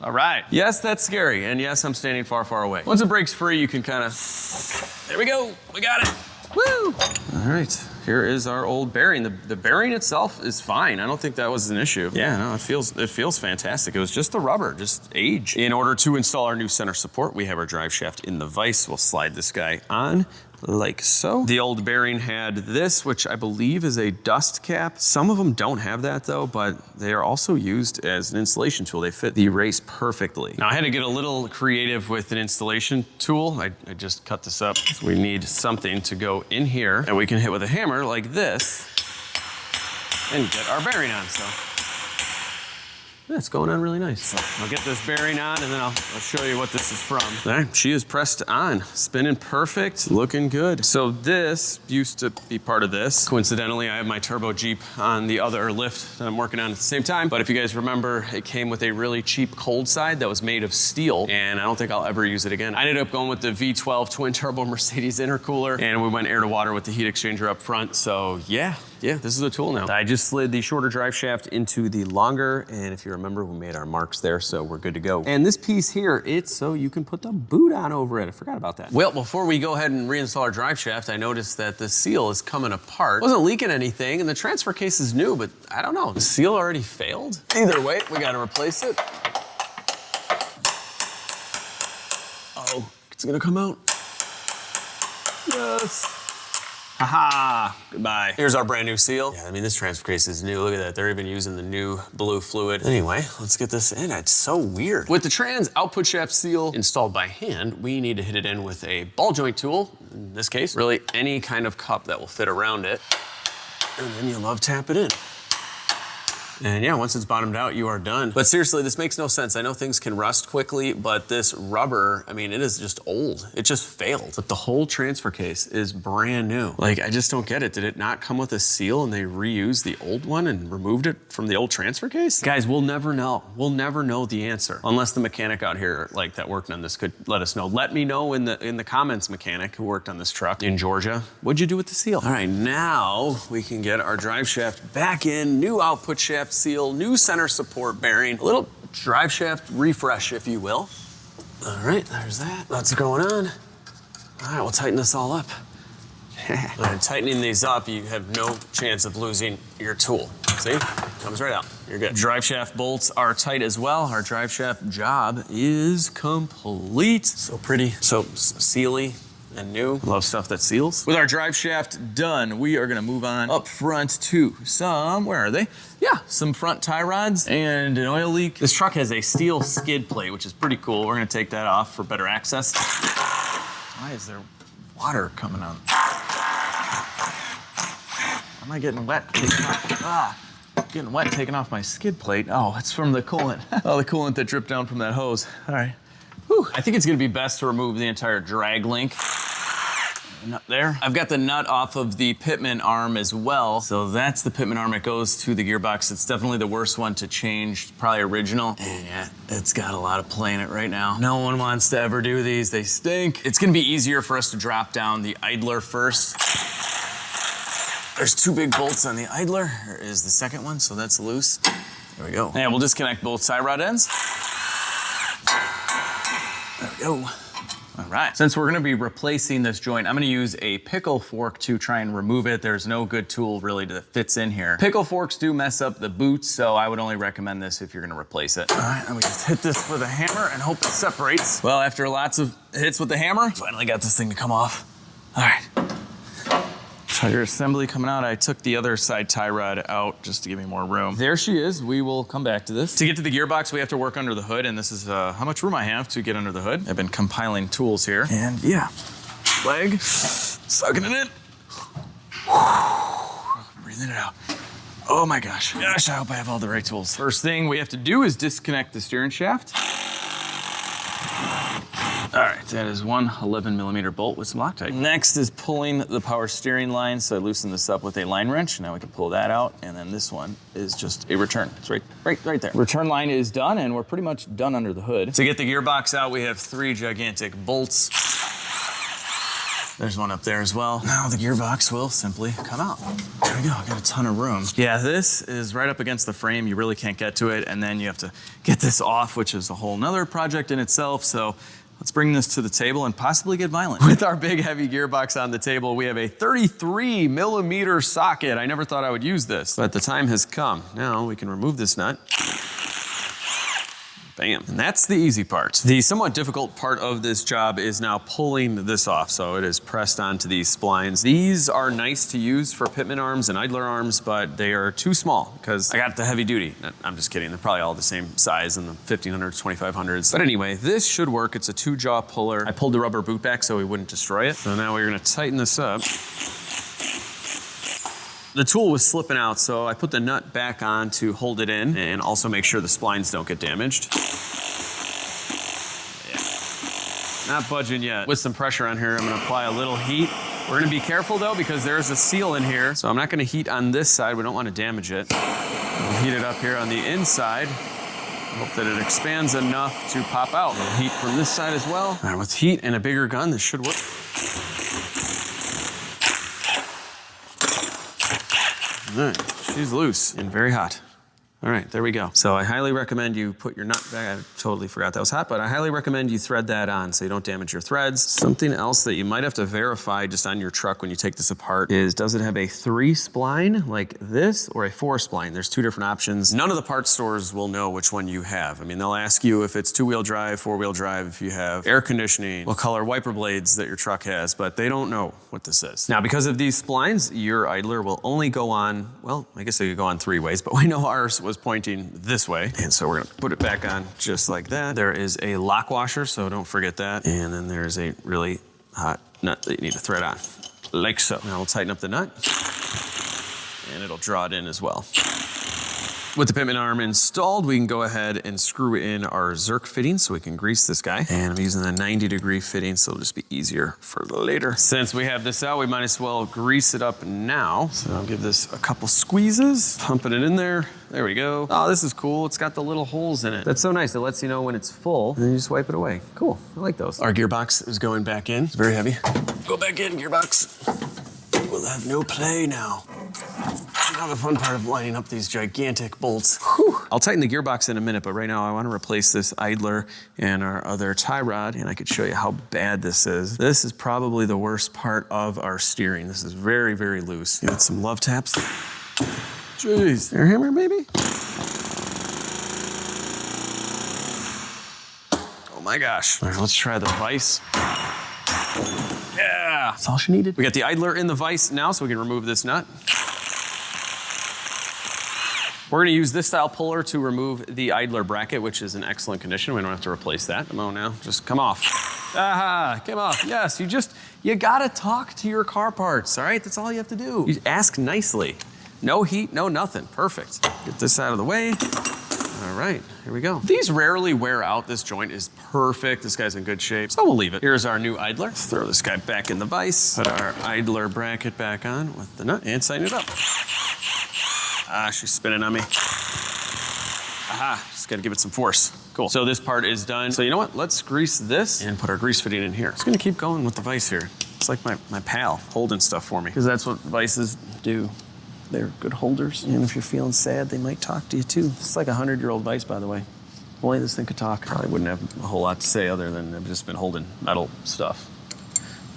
All right. Yes, that's scary. And yes, I'm standing far, far away. Once it breaks free, you can kind of, there we go. We got it. Woo! All right. Here is our old bearing. The bearing itself is fine. I don't think that was an issue. Yeah, no, it feels fantastic. It was just the rubber, just age. In order to install our new center support, we have our drive shaft in the vise. We'll slide this guy on like so. The old bearing had this, which I believe is a dust cap. Some of them don't have that though, but they are also used as an installation tool. They fit the race perfectly. Now I had to get a little creative with an installation tool. I just cut this up. So we need something to go in here and we can hit with a hammer like this and get our bearing on. So yeah, it's going on really nice. So I'll get this bearing on and then I'll show you what this is from. All right, she is pressed on. Spinning perfect, looking good. So this used to be part of this. Coincidentally, I have my turbo Jeep on the other lift that I'm working on at the same time. But if you guys remember, it came with a really cheap cold side that was made of steel and I don't think I'll ever use it again. I ended up going with the V12 twin turbo Mercedes intercooler and we went air to water with the heat exchanger up front. So yeah, this is a tool now. I just slid the shorter drive shaft into the longer, and if you remember, we made our marks there, so we're good to go. And this piece here, it's so you can put the boot on over it. I forgot about that. Well, before we go ahead and reinstall our drive shaft, I noticed that the seal is coming apart. It wasn't leaking anything, and the transfer case is new, but I don't know. The seal already failed? Either way, we gotta replace it. Uh-oh, it's gonna come out. Yes. Haha, goodbye. Here's our brand new seal. Yeah, I mean, this transfer case is new. Look at that, they're even using the new blue fluid. Anyway, let's get this in. It's so weird. With the trans output shaft seal installed by hand, we need to hit it in with a ball joint tool. In this case, really any kind of cup that will fit around it. and then you love tap it in. And yeah, once it's bottomed out, you are done. But seriously, this makes no sense. I know things can rust quickly, but this rubber, I mean, it is just old. It just failed. But the whole transfer case is brand new. Like, I just don't get it. Did it not come with a seal and they reused the old one and removed it from the old transfer case? Guys, we'll never know. We'll never know the answer. Unless the mechanic out here, like, that worked on this could let us know. Let me know in the comments, mechanic who worked on this truck in Georgia. What'd you do with the seal? All right, now we can get our drive shaft back in, new output shaft seal, new center support bearing, a little drive shaft refresh, if you will. All right, there's that. What's going on? All right, we'll tighten this all up. And tightening these up, you have no chance of losing your tool. See? Comes right out. You're good. Drive shaft bolts are tight as well. Our drive shaft job is complete. So pretty, so sealy and new. Love stuff that seals. With our drive shaft done, we are gonna move on up front to some, where are they? Yeah, some front tie rods and an oil leak. This truck has a steel skid plate, which is pretty cool. We're gonna take that off for better access. Why is there water coming out? Am I getting wet? Getting wet taking off my skid plate. Oh, it's from the coolant. Oh, the coolant that dripped down from that hose. All right. Whew. I think it's gonna be best to remove the entire drag link. Nut there. I've got the nut off of the Pitman arm as well. So that's the Pitman arm. It goes to the gearbox. It's definitely the worst one to change, probably original. And yeah, it's got a lot of play in it right now. No one wants to ever do these. They stink. It's gonna be easier for us to drop down the idler first. There's two big bolts on the idler. There is the second one, so that's loose. There we go. And we'll disconnect both tie rod ends. There we go. All right, since we're gonna be replacing this joint, I'm gonna use a pickle fork to try and remove it. There's no good tool really that fits in here. Pickle forks do mess up the boots, so I would only recommend this if you're gonna replace it. All right, and we just hit this with a hammer and hope it separates. Well, after lots of hits with the hammer, finally got this thing to come off. All right. Try your assembly coming out. I took the other side tie rod out just to give me more room. There she is. We will come back to this. To get to the gearbox, we have to work under the hood, and this is how much room I have to get under the hood. I've been compiling tools here. And yeah, leg, sucking it in. Breathing it out. Oh my gosh. Gosh, I hope I have all the right tools. First thing we have to do is disconnect the steering shaft. All right, that is one 11mm bolt with some Loctite. Next is pulling the power steering line. So I loosen this up with a line wrench. Now we can pull that out. And then this one is just a return. It's right there. Return line is done, and we're pretty much done under the hood. To get the gearbox out, we have 3 gigantic bolts. There's one up there as well. Now the gearbox will simply come out. There we go, I got a ton of room. Yeah, this is right up against the frame. You really can't get to it. And then you have to get this off, which is a whole nother project in itself. So let's bring this to the table and possibly get violent. With our big heavy gearbox on the table, we have a 33mm socket. I never thought I would use this, but the time has come. Now we can remove this nut. Bam. And that's the easy part. The somewhat difficult part of this job is now pulling this off. So it is pressed onto these splines. These are nice to use for Pitman arms and idler arms, but they are too small because I got the heavy duty. I'm just kidding. They're probably all the same size in the 1500s, 2500s. But anyway, this should work. It's a 2-jaw puller. I pulled the rubber boot back so we wouldn't destroy it. So now we're gonna tighten this up. The tool was slipping out, so I put the nut back on to hold it in and also make sure the splines don't get damaged. Yeah. Not budging yet. With some pressure on here, I'm gonna apply a little heat. We're gonna be careful though because there's a seal in here, so I'm not gonna heat on this side. We don't wanna damage it. We'll heat it up here on the inside. Hope that it expands enough to pop out. We'll heat from this side as well. All right, with heat and a bigger gun, this should work. All right, she's loose and very hot. All right, there we go. So I highly recommend you put your nut back. I totally forgot that was hot, but I highly recommend you thread that on so you don't damage your threads. Something else that you might have to verify just on your truck when you take this apart is, does it have a 3 spline like this or a 4 spline? There's 2 different options. None of the parts stores will know which one you have. I mean, they'll ask you if it's 2-wheel drive, 4-wheel drive, if you have air conditioning, what color wiper blades that your truck has, but they don't know what this is. Now, because of these splines, your idler will only go on, well, I guess it could go on 3 ways, but we know ours was pointing this way. And so we're gonna put it back on just like that. There is a lock washer, so don't forget that. And then there's a really hot nut that you need to thread on, like so. Now we'll tighten up the nut. and it'll draw it in as well. With the Pitman arm installed, we can go ahead and screw in our Zerk fitting so we can grease this guy. And I'm using the 90-degree fitting, so it'll just be easier for later. Since we have this out, we might as well grease it up now. So I'll give this a couple squeezes, pumping it in there. There we go. Oh, this is cool. It's got the little holes in it. That's so nice. It lets you know when it's full, and then you just wipe it away. Cool. I like those. Our gearbox is going back in. It's very heavy. Go back in, gearbox. We'll have no play now. Now the fun part of lining up these gigantic bolts. Whew. I'll tighten the gearbox in a minute, but right now I want to replace this idler and our other tie rod, and I could show you how bad this is. This is probably the worst part of our steering. This is very, very loose. Give it some love taps. Jeez. Air hammer, maybe? Oh my gosh. All right, let's try the vise. Yeah, that's all she needed. We got the idler in the vise now, so we can remove this nut. We're gonna use this style puller to remove the idler bracket, which is in excellent condition. We don't have to replace that. Come on now, just come off. Aha, came off. Yes, you gotta talk to your car parts, all right? That's all you have to do. You ask nicely. No heat, no nothing, perfect. Get this out of the way. All right, here we go. These rarely wear out. This joint is perfect. This guy's in good shape, so we'll leave it. Here's our new idler. Let's throw this guy back in the vise. Put our idler bracket back on with the nut and tighten it up. Ah, she's spinning on me. Aha, just gotta give it some force. Cool. So this part is done. So you know what? Let's grease this and put our grease fitting in here. Just gonna keep going with the vise here. It's like my pal holding stuff for me, because that's what vices do. They're good holders. And if you're feeling sad, they might talk to you too. It's like a 100-year-old vise, by the way. If only this thing could talk. Probably wouldn't have a whole lot to say other than I've just been holding metal stuff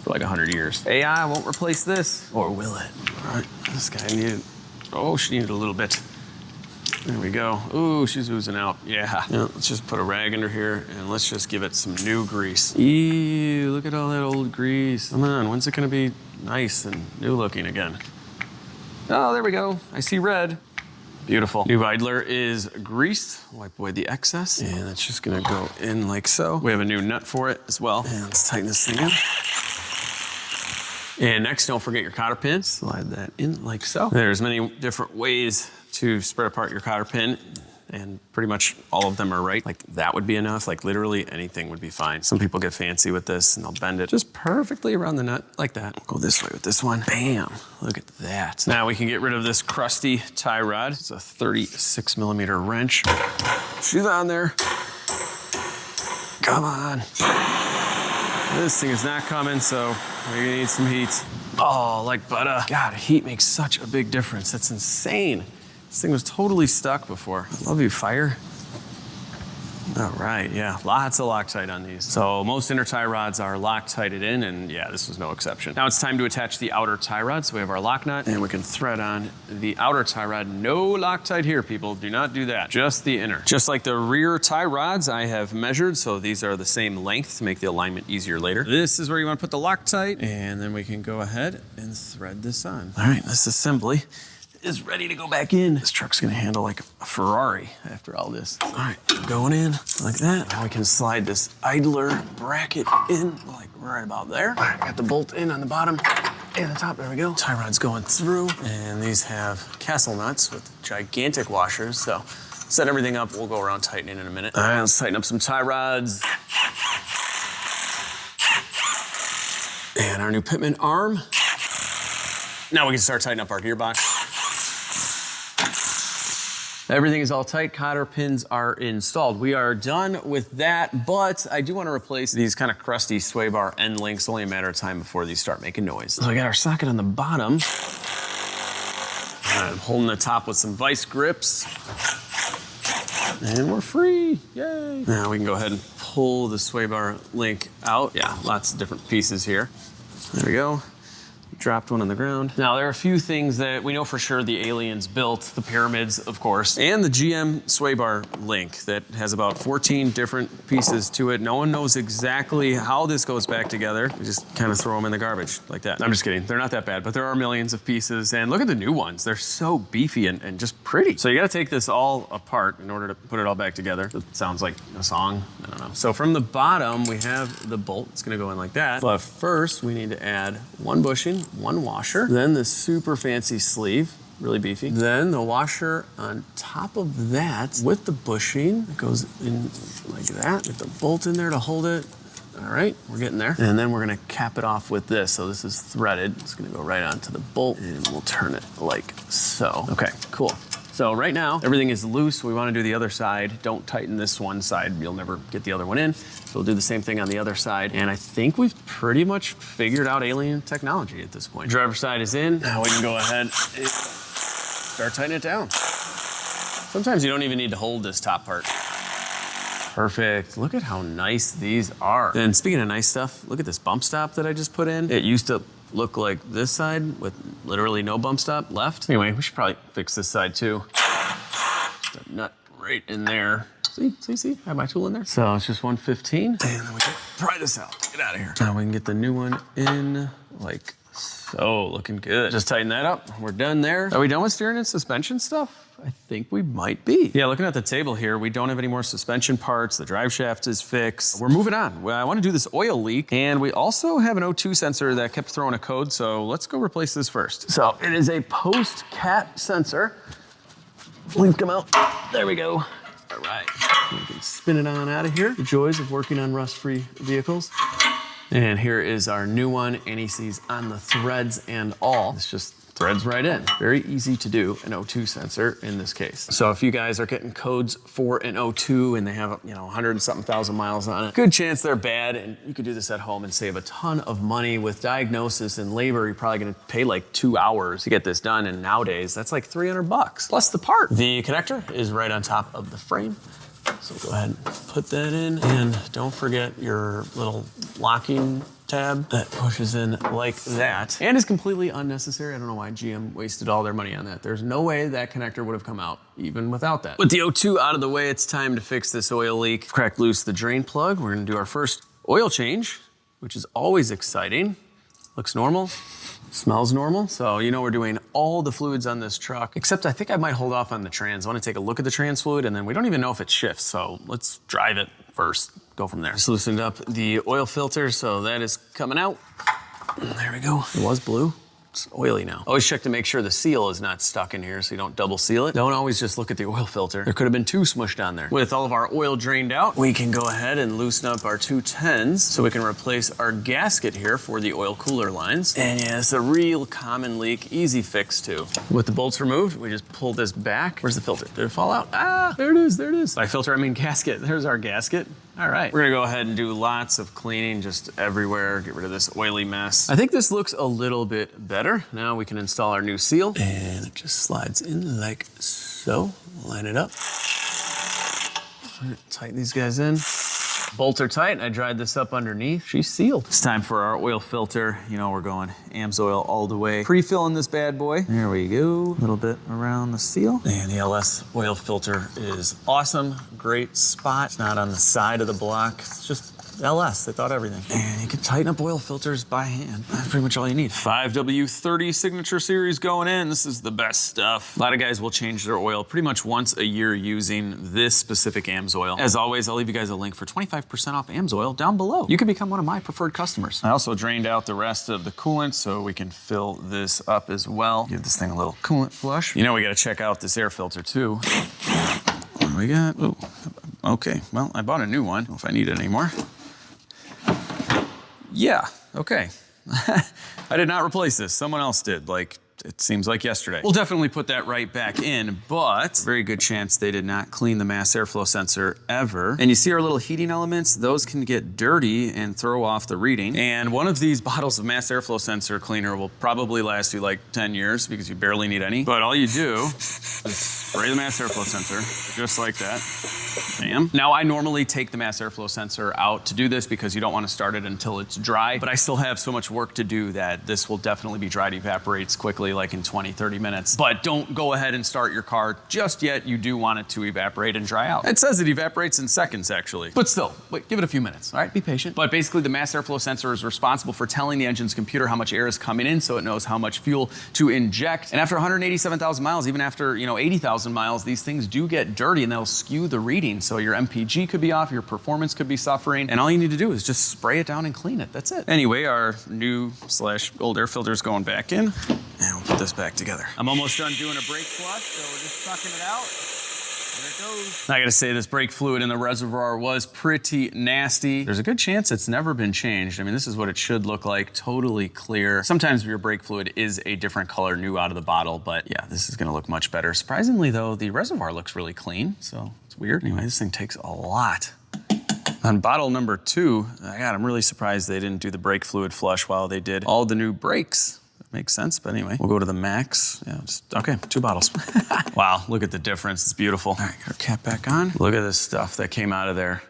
for like 100 years. AI won't replace this. Or will it? All right, this guy needed, oh, she needed a little bit. There we go. Ooh, she's oozing out. Yeah. Let's just put a rag under here and let's just give it some new grease. Ew, look at all that old grease. Come on, when's it gonna be nice and new looking again? Oh, there we go. I see red. Beautiful. New idler is greased. Wipe away the excess. And it's just gonna go in like so. We have a new nut for it as well. And let's tighten this thing in. And next, don't forget your cotter pin. Slide that in like so. There's many different ways to spread apart your cotter pin, and pretty much all of them are right. Like that would be enough, like literally anything would be fine. Some people get fancy with this and they'll bend it just perfectly around the nut like that. Go this way with this one. Bam, look at that. Now we can get rid of this crusty tie rod. It's a 36mm wrench. She's on there. Come on. This thing is not coming, so we're gonna need some heat. Oh, like butter. God, heat makes such a big difference. That's insane. This thing was totally stuck before. I love you, fire. All right, yeah, lots of Loctite on these. So most inner tie rods are Loctited in, and yeah, this was no exception. Now it's time to attach the outer tie rod. So we have our lock nut, and we can thread on the outer tie rod. No Loctite here, people. Do not do that. Just the inner. Just like the rear tie rods, I have measured, so these are the same length to make the alignment easier later. This is where you want to put the Loctite, and then we can go ahead and thread this on. All right, this assembly is ready to go back in. This truck's gonna handle like a Ferrari after all this. All right, going in like that. Now we can slide this idler bracket in like right about there. All right, got the bolt in on the bottom and the top, there we go. Tie rod's going through, and these have castle nuts with gigantic washers, so set everything up. We'll go around tightening in a minute. All right, let's tighten up some tie rods. And our new Pitman arm. Now we can start tightening up our gearbox. Everything is all tight, cotter pins are installed. We are done with that, but I do want to replace these kind of crusty sway bar end links. Only a matter of time before these start making noise. So I got our socket on the bottom. I'm holding the top with some vice grips. And we're free, yay. Now we can go ahead and pull the sway bar link out. Yeah, lots of different pieces here. There we go. Dropped one on the ground. Now, there are a few things that we know for sure the aliens built. The pyramids, of course, and the GM sway bar link that has about 14 different pieces to it. No one knows exactly how this goes back together. We just kind of throw them in the garbage like that. I'm just kidding. They're not that bad, but there are millions of pieces. And look at the new ones. They're so beefy and just pretty. So you got to take this all apart in order to put it all back together. It sounds like a song. I don't know. So from the bottom, we have the bolt. It's going to go in like that. But first, we need to add one bushing, one washer, then this super fancy sleeve, really beefy. Then the washer on top of that with the bushing, it goes in like that, with the bolt in there to hold it. All right, we're getting there. And then we're gonna cap it off with this. So this is threaded. It's gonna go right onto the bolt and we'll turn it like so. Okay, cool. So right now, everything is loose. We wanna do the other side. Don't tighten this one side. You'll never get the other one in. So we'll do the same thing on the other side. And I think we've pretty much figured out alien technology at this point. Driver side is in. Now we can go ahead and start tightening it down. Sometimes you don't even need to hold this top part. Perfect. Look at how nice these are. And speaking of nice stuff, look at this bump stop that I just put in. It used to look like this side with literally no bump stop left. Anyway, we should probably fix this side too. Just a nut right in there. See? I have my tool in there. So it's just 115. And then we can pry this out. Get out of here. Now we can get the new one in like so. Looking good. Just tighten that up. We're done there. Are we done with steering and suspension stuff? I think we might be. Yeah, looking at the table here, we don't have any more suspension parts. The drive shaft is fixed. We're moving on. Well, I want to do this oil leak, and we also have an O2 sensor that kept throwing a code, so let's go replace this first. So it is a post-cat sensor. Link them out. There we go. All right. We can spin it on out of here. The joys of working on rust-free vehicles. And here is our new one, NEC's on the threads and all. It's just threads right in. Very easy to do an O2 sensor in this case. So if you guys are getting codes for an O2 and they have, 100 and something thousand miles on it, good chance they're bad, and you could do this at home and save a ton of money. With diagnosis and labor, you're probably gonna pay like 2 hours to get this done, and nowadays that's like $300 plus the part. The connector is right on top of the frame. So go ahead and put that in, and don't forget your little locking tab that pushes in like that and is completely unnecessary. I don't know why GM wasted all their money on that. There's no way that connector would have come out even without that. With the O2 out of the way, it's time to fix this oil leak. Crack loose the drain plug. We're gonna do our first oil change, which is always exciting. Looks normal. Smells normal. So we're doing all the fluids on this truck, except I think I might hold off on the trans. I want to take a look at the trans fluid, and then we don't even know if it shifts. So let's drive it first, go from there. Just loosened up the oil filter, so that is coming out. There we go. It was blue. It's oily now. Always check to make sure the seal is not stuck in here so you don't double seal it. Don't always just look at the oil filter. There could have been 2 smushed on there. With all of our oil drained out, we can go ahead and loosen up our 210s so we can replace our gasket here for the oil cooler lines. And yeah, it's a real common leak, easy fix too. With the bolts removed, we just pull this back. Where's the filter? Did it fall out? Ah, there it is. By filter, I mean gasket. There's our gasket. All right, we're gonna go ahead and do lots of cleaning just everywhere, get rid of this oily mess. I think this looks a little bit better. Now we can install our new seal, and it just slides in like so. Line it up. Tighten these guys in. Bolts are tight. I dried this up underneath. She's sealed. It's time for our oil filter. We're going AMSOIL all the way. Pre-filling this bad boy. There we go. A little bit around the seal. And the LS oil filter is awesome. Great spot. It's not on the side of the block. It's just LS, they thought everything. And you can tighten up oil filters by hand. That's pretty much all you need. 5W30 signature series going in. This is the best stuff. A lot of guys will change their oil pretty much once a year using this specific AMSOIL. As always, I'll leave you guys a link for 25% off AMSOIL down below. You can become one of my preferred customers. I also drained out the rest of the coolant so we can fill this up as well. Give this thing a little coolant flush. We gotta check out this air filter too. What do we got? Oh, okay. Well, I bought a new one. I don't know if I need it anymore. Yeah, okay. I did not replace this. Someone else did, it seems like yesterday. We'll definitely put that right back in, but very good chance they did not clean the mass airflow sensor ever. And you see our little heating elements? Those can get dirty and throw off the reading. And one of these bottles of mass airflow sensor cleaner will probably last you like 10 years because you barely need any. But all you do is spray the mass airflow sensor, just like that. Bam. Now, I normally take the mass airflow sensor out to do this because you don't want to start it until it's dry, but I still have so much work to do that this will definitely be dried. Evaporates quickly, like in 20, 30 minutes. But don't go ahead and start your car just yet. You do want it to evaporate and dry out. It says it evaporates in seconds, actually. But still, wait, give it a few minutes, all right? Be patient. But basically, the mass airflow sensor is responsible for telling the engine's computer how much air is coming in so it knows how much fuel to inject. And after 187,000 miles, even after 80,000 miles, these things do get dirty and they'll skew the reading. So your MPG could be off, your performance could be suffering, and all you need to do is just spray it down and clean it. That's it. Anyway, our new/old air filter is going back in. And we'll put this back together. I'm almost done doing a brake flush, so we're just sucking it out. There it goes. I gotta say, this brake fluid in the reservoir was pretty nasty. There's a good chance it's never been changed. I mean, this is what it should look like, totally clear. Sometimes your brake fluid is a different color new out of the bottle, but yeah, this is gonna look much better. Surprisingly though, the reservoir looks really clean, so it's weird. Anyway, this thing takes a lot. On bottle number 2, God, I'm really surprised they didn't do the brake fluid flush while they did all the new brakes. Makes sense, but anyway, we'll go to the max. Yeah, okay, 2 bottles. Wow, look at the difference, it's beautiful. All right, got our cap back on. Look at this stuff that came out of there.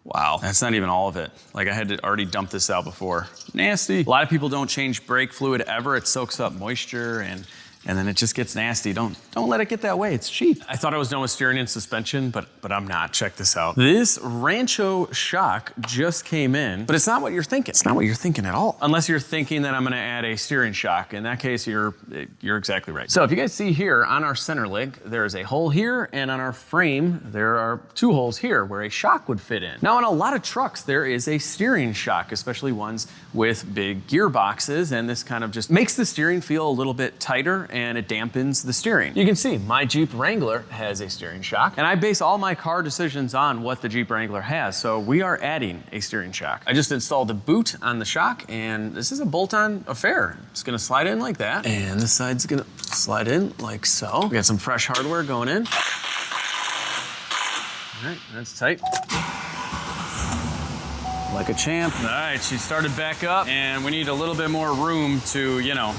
Wow, that's not even all of it. Like I had to already dump this out before. Nasty. A lot of people don't change brake fluid ever. It soaks up moisture and then it just gets nasty. Don't let it get that way, it's cheap. I thought I was done with steering and suspension, but I'm not. Check this out. This Rancho shock just came in, but it's not what you're thinking. It's not what you're thinking at all. Unless you're thinking that I'm gonna add a steering shock. In that case, you're exactly right. So if you guys see here on our center leg, there is a hole here, and on our frame, there are 2 holes here where a shock would fit in. Now on a lot of trucks, there is a steering shock, especially ones with big gearboxes, and this kind of just makes the steering feel a little bit tighter and it dampens the steering. You can see my Jeep Wrangler has a steering shock, and I base all my car decisions on what the Jeep Wrangler has, so we are adding a steering shock. I just installed a boot on the shock, and this is a bolt-on affair. It's gonna slide in like that, and this side's gonna slide in like so. We got some fresh hardware going in. All right, that's tight. Like a champ. All right, she started back up, and we need a little bit more room to, you know,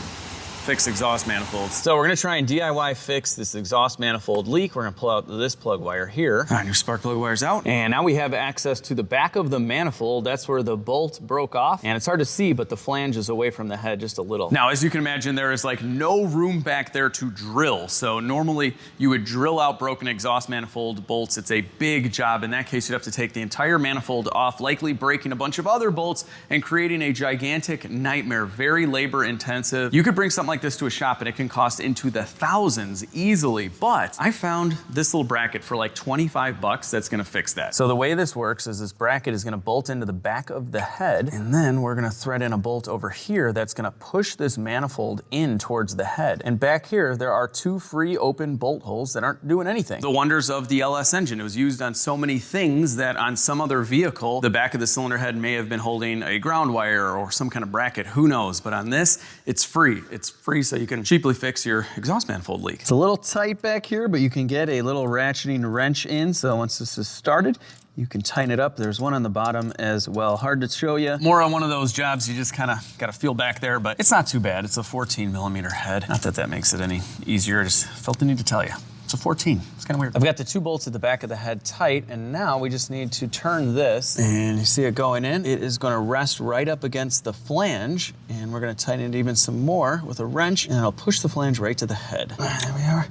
fix exhaust manifolds. So we're gonna try and DIY fix this exhaust manifold leak. We're gonna pull out this plug wire here. All right, new spark plug wire's out. And now we have access to the back of the manifold. That's where the bolt broke off. And it's hard to see, but the flange is away from the head just a little. Now, as you can imagine, there is like no room back there to drill. So normally you would drill out broken exhaust manifold bolts. It's a big job. In that case, you'd have to take the entire manifold off, likely breaking a bunch of other bolts and creating a gigantic nightmare, very labor intensive. You could bring something like this to a shop and it can cost into the thousands easily, but I found this little bracket for like 25 bucks that's gonna fix that. So the way this works is this bracket is gonna bolt into the back of the head, and then we're gonna thread in a bolt over here that's gonna push this manifold in towards the head. And back here, there are 2 free open bolt holes that aren't doing anything. The wonders of the LS engine. It was used on so many things that on some other vehicle, the back of the cylinder head may have been holding a ground wire or some kind of bracket, who knows? But on this, it's free. It's free so you can cheaply fix your exhaust manifold leak. It's a little tight back here, but you can get a little ratcheting wrench in. So once this is started, you can tighten it up. There's one on the bottom as well. Hard to show you. More on one of those jobs, you just kind of got to feel back there, but it's not too bad. It's a 14mm head. Not that that makes it any easier. I just felt the need to tell you. It's a 14. It's kind of weird. I've got the 2 bolts at the back of the head tight, and now we just need to turn this, and you see it going in. It is going to rest right up against the flange, and we're going to tighten it even some more with a wrench, and it'll push the flange right to the head. There we are.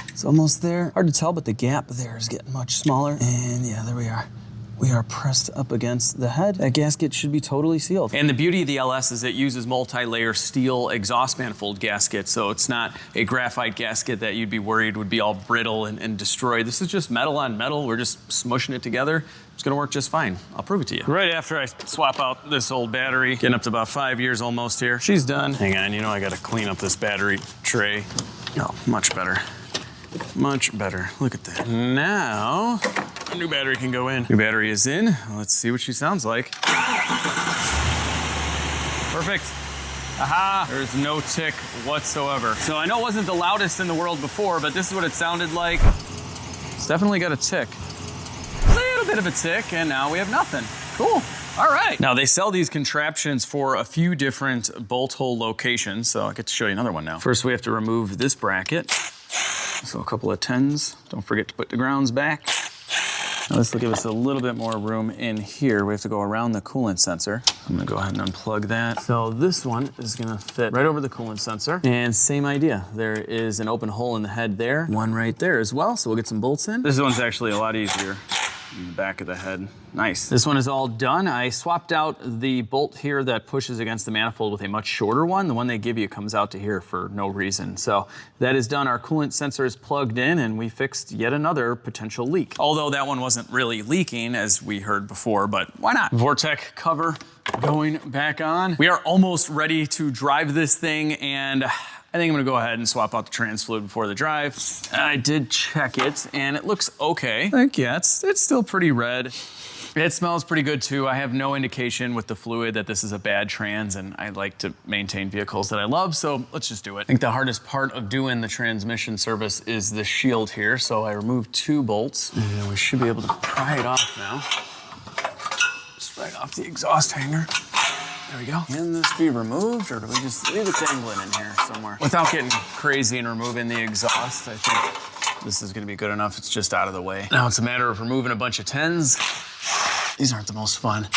It's almost there. Hard to tell, but the gap there is getting much smaller, and yeah, there we are. We are pressed up against the head. That gasket should be totally sealed. And the beauty of the LS is it uses multi-layer steel exhaust manifold gasket, so it's not a graphite gasket that you'd be worried would be all brittle and destroyed. This is just metal on metal. We're just smushing it together. It's gonna work just fine. I'll prove it to you. Right after I swap out this old battery, getting up to about 5 years almost here, she's done. Hang on, you know I gotta clean up this battery tray. Oh, much better. Much better. Look at that. Now, a new battery can go in. New battery is in. Let's see what she sounds like. Perfect. Aha, there's no tick whatsoever. So I know it wasn't the loudest in the world before, but this is what it sounded like. It's definitely got a tick. A little bit of a tick, and now we have nothing. Cool. All right. Now they sell these contraptions for a few different bolt hole locations, so I get to show you another one now. First, we have to remove this bracket. So a couple of 10s. Don't forget to put the grounds back. Now this will give us a little bit more room in here. We have to go around the coolant sensor. I'm gonna go ahead and unplug that. So this one is gonna fit right over the coolant sensor. And same idea. There is an open hole in the head there. One right there as well. So we'll get some bolts in. This one's actually a lot easier. In the back of the head. Nice. This one is all done. I swapped out the bolt here that pushes against the manifold with a much shorter one. The one they give you comes out to here for no reason. So that is done. Our coolant sensor is plugged in and we fixed yet another potential leak. Although that one wasn't really leaking as we heard before, but why not? Vortec cover going back on. We are almost ready to drive this thing, and I think I'm gonna go ahead and swap out the trans fluid before the drive. I did check it and it looks okay. Like, yeah, it's still pretty red. It smells pretty good too. I have no indication with the fluid that this is a bad trans, and I like to maintain vehicles that I love, so let's just do it. I think the hardest part of doing the transmission service is the shield here, so I removed 2 bolts, and we should be able to pry it off now. Just right off the exhaust hanger. There we go. Can this be removed, or do we just leave it dangling in here somewhere? Without getting crazy and removing the exhaust, I think this is gonna be good enough. It's just out of the way. Now it's a matter of removing a bunch of 10s. These aren't the most fun.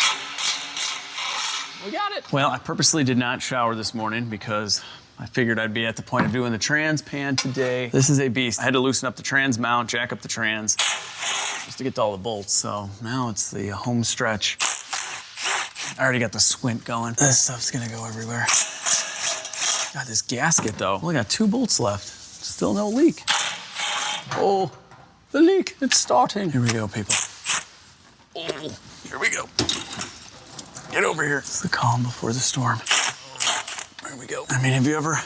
We got it. Well, I purposely did not shower this morning because I figured I'd be at the point of doing the trans pan today. This is a beast. I had to loosen up the trans mount, jack up the trans, just to get to all the bolts. So now it's the home stretch. I already got the squint going. This stuff's gonna go everywhere. God, this gasket though. Only got 2 bolts left. Still no leak. Oh, the leak, it's starting. Here we go, people. Oh, here we go. Get over here. It's the calm before the storm. There we go. I mean, have you ever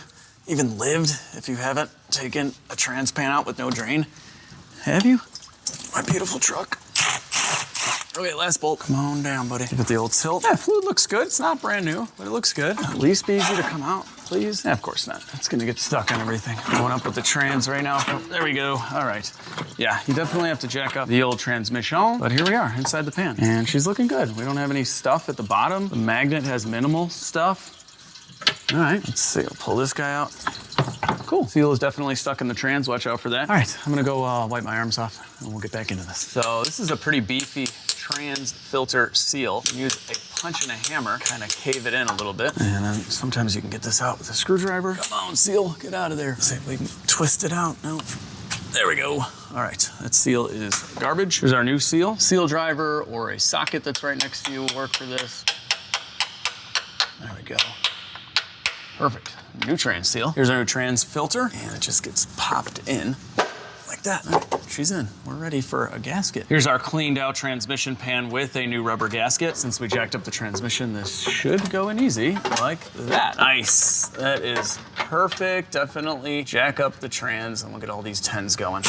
even lived if you haven't taken a trans pan out with no drain? Have you? My beautiful truck. Okay, last bolt. Come on down, buddy. Give it the old tilt. Yeah, fluid looks good. It's not brand new, but it looks good. At least be easy to come out, please. Yeah, of course not. It's gonna get stuck on everything. Going up with the trans right now. Oh, there we go. All right. Yeah, you definitely have to jack up the old transmission, but here we are inside the pan. And she's looking good. We don't have any stuff at the bottom. The magnet has minimal stuff. All right, let's see. I'll pull this guy out. Cool. Seal is definitely stuck in the trans. Watch out for that. All right, I'm gonna go wipe my arms off and we'll get back into this. So this is a pretty beefy trans filter seal. Use a punch and a hammer, kind of cave it in a little bit. And then sometimes you can get this out with a screwdriver. Come on, seal, get out of there. See if we can twist it out. No. There we go. All right, that seal is garbage. Here's our new seal. Seal driver or a socket that's right next to you will work for this. There we go. Perfect. New trans seal. Here's our new trans filter, and it just gets popped in like that. All right, she's in. We're ready for a gasket. Here's our cleaned out transmission pan with a new rubber gasket. Since we jacked up the transmission, this should go in easy like that. Nice. That is perfect. Definitely jack up the trans and we'll get all these 10s going.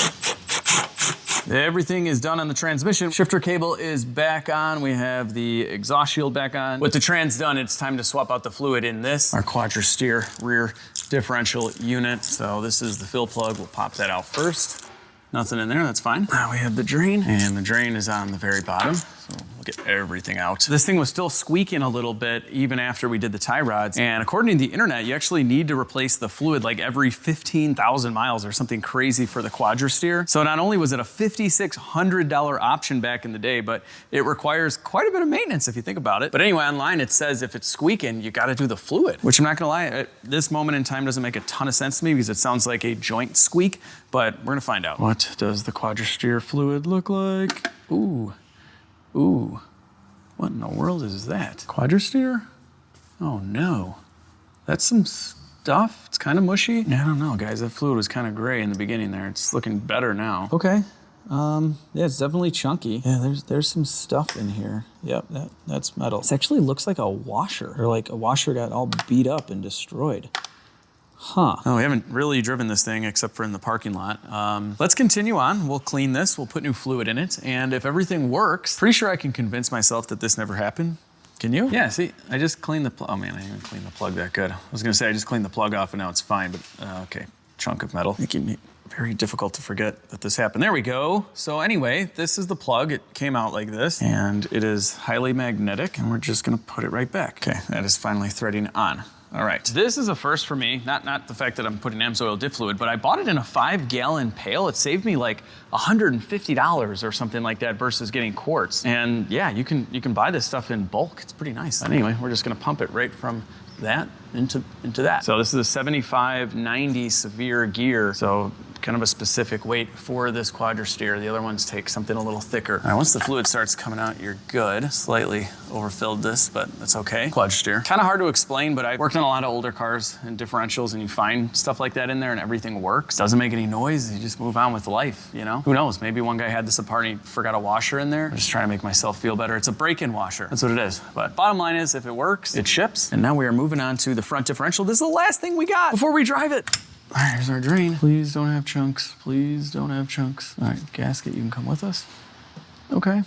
Everything is done on the transmission. Shifter cable is back on. We have the exhaust shield back on. With the trans done, it's time to swap out the fluid in this, our quadrasteer rear differential unit. So this is the fill plug. We'll pop that out first. Nothing in there, that's fine. Now we have the drain, and the drain is on the very bottom. So we'll get everything out. This thing was still squeaking a little bit even after we did the tie rods. And according to the internet, you actually need to replace the fluid like every 15,000 miles or something crazy for the quadrasteer. So not only was it a $5,600 option back in the day, but it requires quite a bit of maintenance if you think about it. But anyway, online it says if it's squeaking, you gotta do the fluid, which I'm not gonna lie, at this moment in time doesn't make a ton of sense to me because it sounds like a joint squeak, but we're gonna find out. What does the quadrasteer fluid look like? Ooh. Ooh, what in the world is that? Quadrasteer? Oh no, that's some stuff. It's kind of mushy. Yeah, I don't know, guys. That fluid was kind of gray in the beginning there. It's looking better now. Okay, yeah, it's definitely chunky. Yeah, there's some stuff in here. Yep, that's metal. It actually looks like a washer, or like a washer got all beat up and destroyed. Huh. Oh, we haven't really driven this thing except for in the parking lot. Let's continue on. We'll clean this. We'll put new fluid in it. And if everything works, pretty sure I can convince myself that this never happened. Can you? Yeah, see, I just cleaned the plug. Oh man, I didn't even clean the plug that good. I was gonna say I just cleaned the plug off and now it's fine, but okay, chunk of metal. Making me very difficult to forget that this happened. There we go. So anyway, this is the plug. It came out like this and it is highly magnetic and we're just gonna put it right back. Okay, that is finally threading on. All right, this is a first for me, not the fact that I'm putting AMSOIL diff fluid, but I bought it in a 5-gallon pail. It saved me like $150 or something like that versus getting quarts. And yeah, you can buy this stuff in bulk. It's pretty nice. Anyway, we're just gonna pump it right from that into that. So this is a 75-90 severe gear. So kind of a specific weight for this quadrasteer. The other ones take something a little thicker. All right, once the fluid starts coming out, you're good. Slightly overfilled this, but that's okay. Quadrasteer. Kind of hard to explain, but I worked on a lot of older cars and differentials, and you find stuff like that in there and everything works. Doesn't make any noise. You just move on with life, you know? Who knows? Maybe one guy had this apart and he forgot a washer in there. I'm just trying to make myself feel better. It's a break-in washer. That's what it is. But bottom line is, if it works, it ships. And now we are moving on to the front differential. This is the last thing we got before we drive it. All right, here's our drain. Please don't have chunks. Please don't have chunks. All right, gasket, you can come with us. Okay.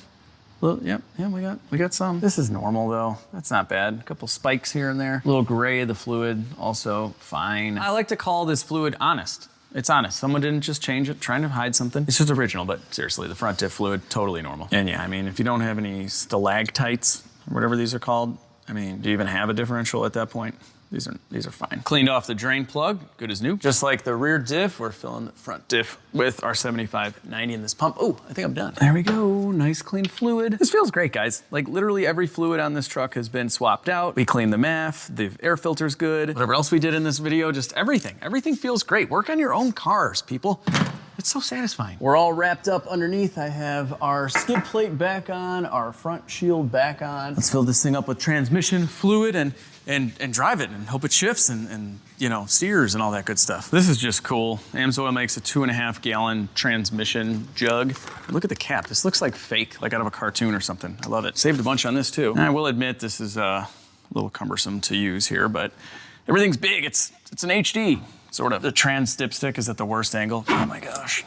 Well, yep, we got some. This is normal though. That's not bad. A couple spikes here and there. A little gray of the fluid, also fine. I like to call this fluid honest. It's honest. Someone didn't just change it, trying to hide something. It's just original, but seriously, the front diff fluid, totally normal. And yeah, I mean, if you don't have any stalactites, or whatever these are called, I mean, do you even have a differential at that point? These are fine. Cleaned off the drain plug, good as new. Just like the rear diff, we're filling the front diff with our 7590 in this pump. Oh, I think I'm done. There we go, nice clean fluid. This feels great, guys. Like literally every fluid on this truck has been swapped out. We cleaned the MAF, the air filter's good. Whatever else we did in this video, just everything. Everything feels great. Work on your own cars, people. It's so satisfying. We're all wrapped up underneath. I have our skid plate back on, our front shield back on. Let's fill this thing up with transmission fluid and drive it and hope it shifts and you know, steers and all that good stuff. This is just cool. AMSOIL makes a 2.5 gallon transmission jug. Look at the cap. This looks like fake, like out of a cartoon or something. I love it. Saved a bunch on this too. And I will admit this is a little cumbersome to use here, but everything's big. It's an HD. Sort of. The trans dipstick is at the worst angle. Oh my gosh.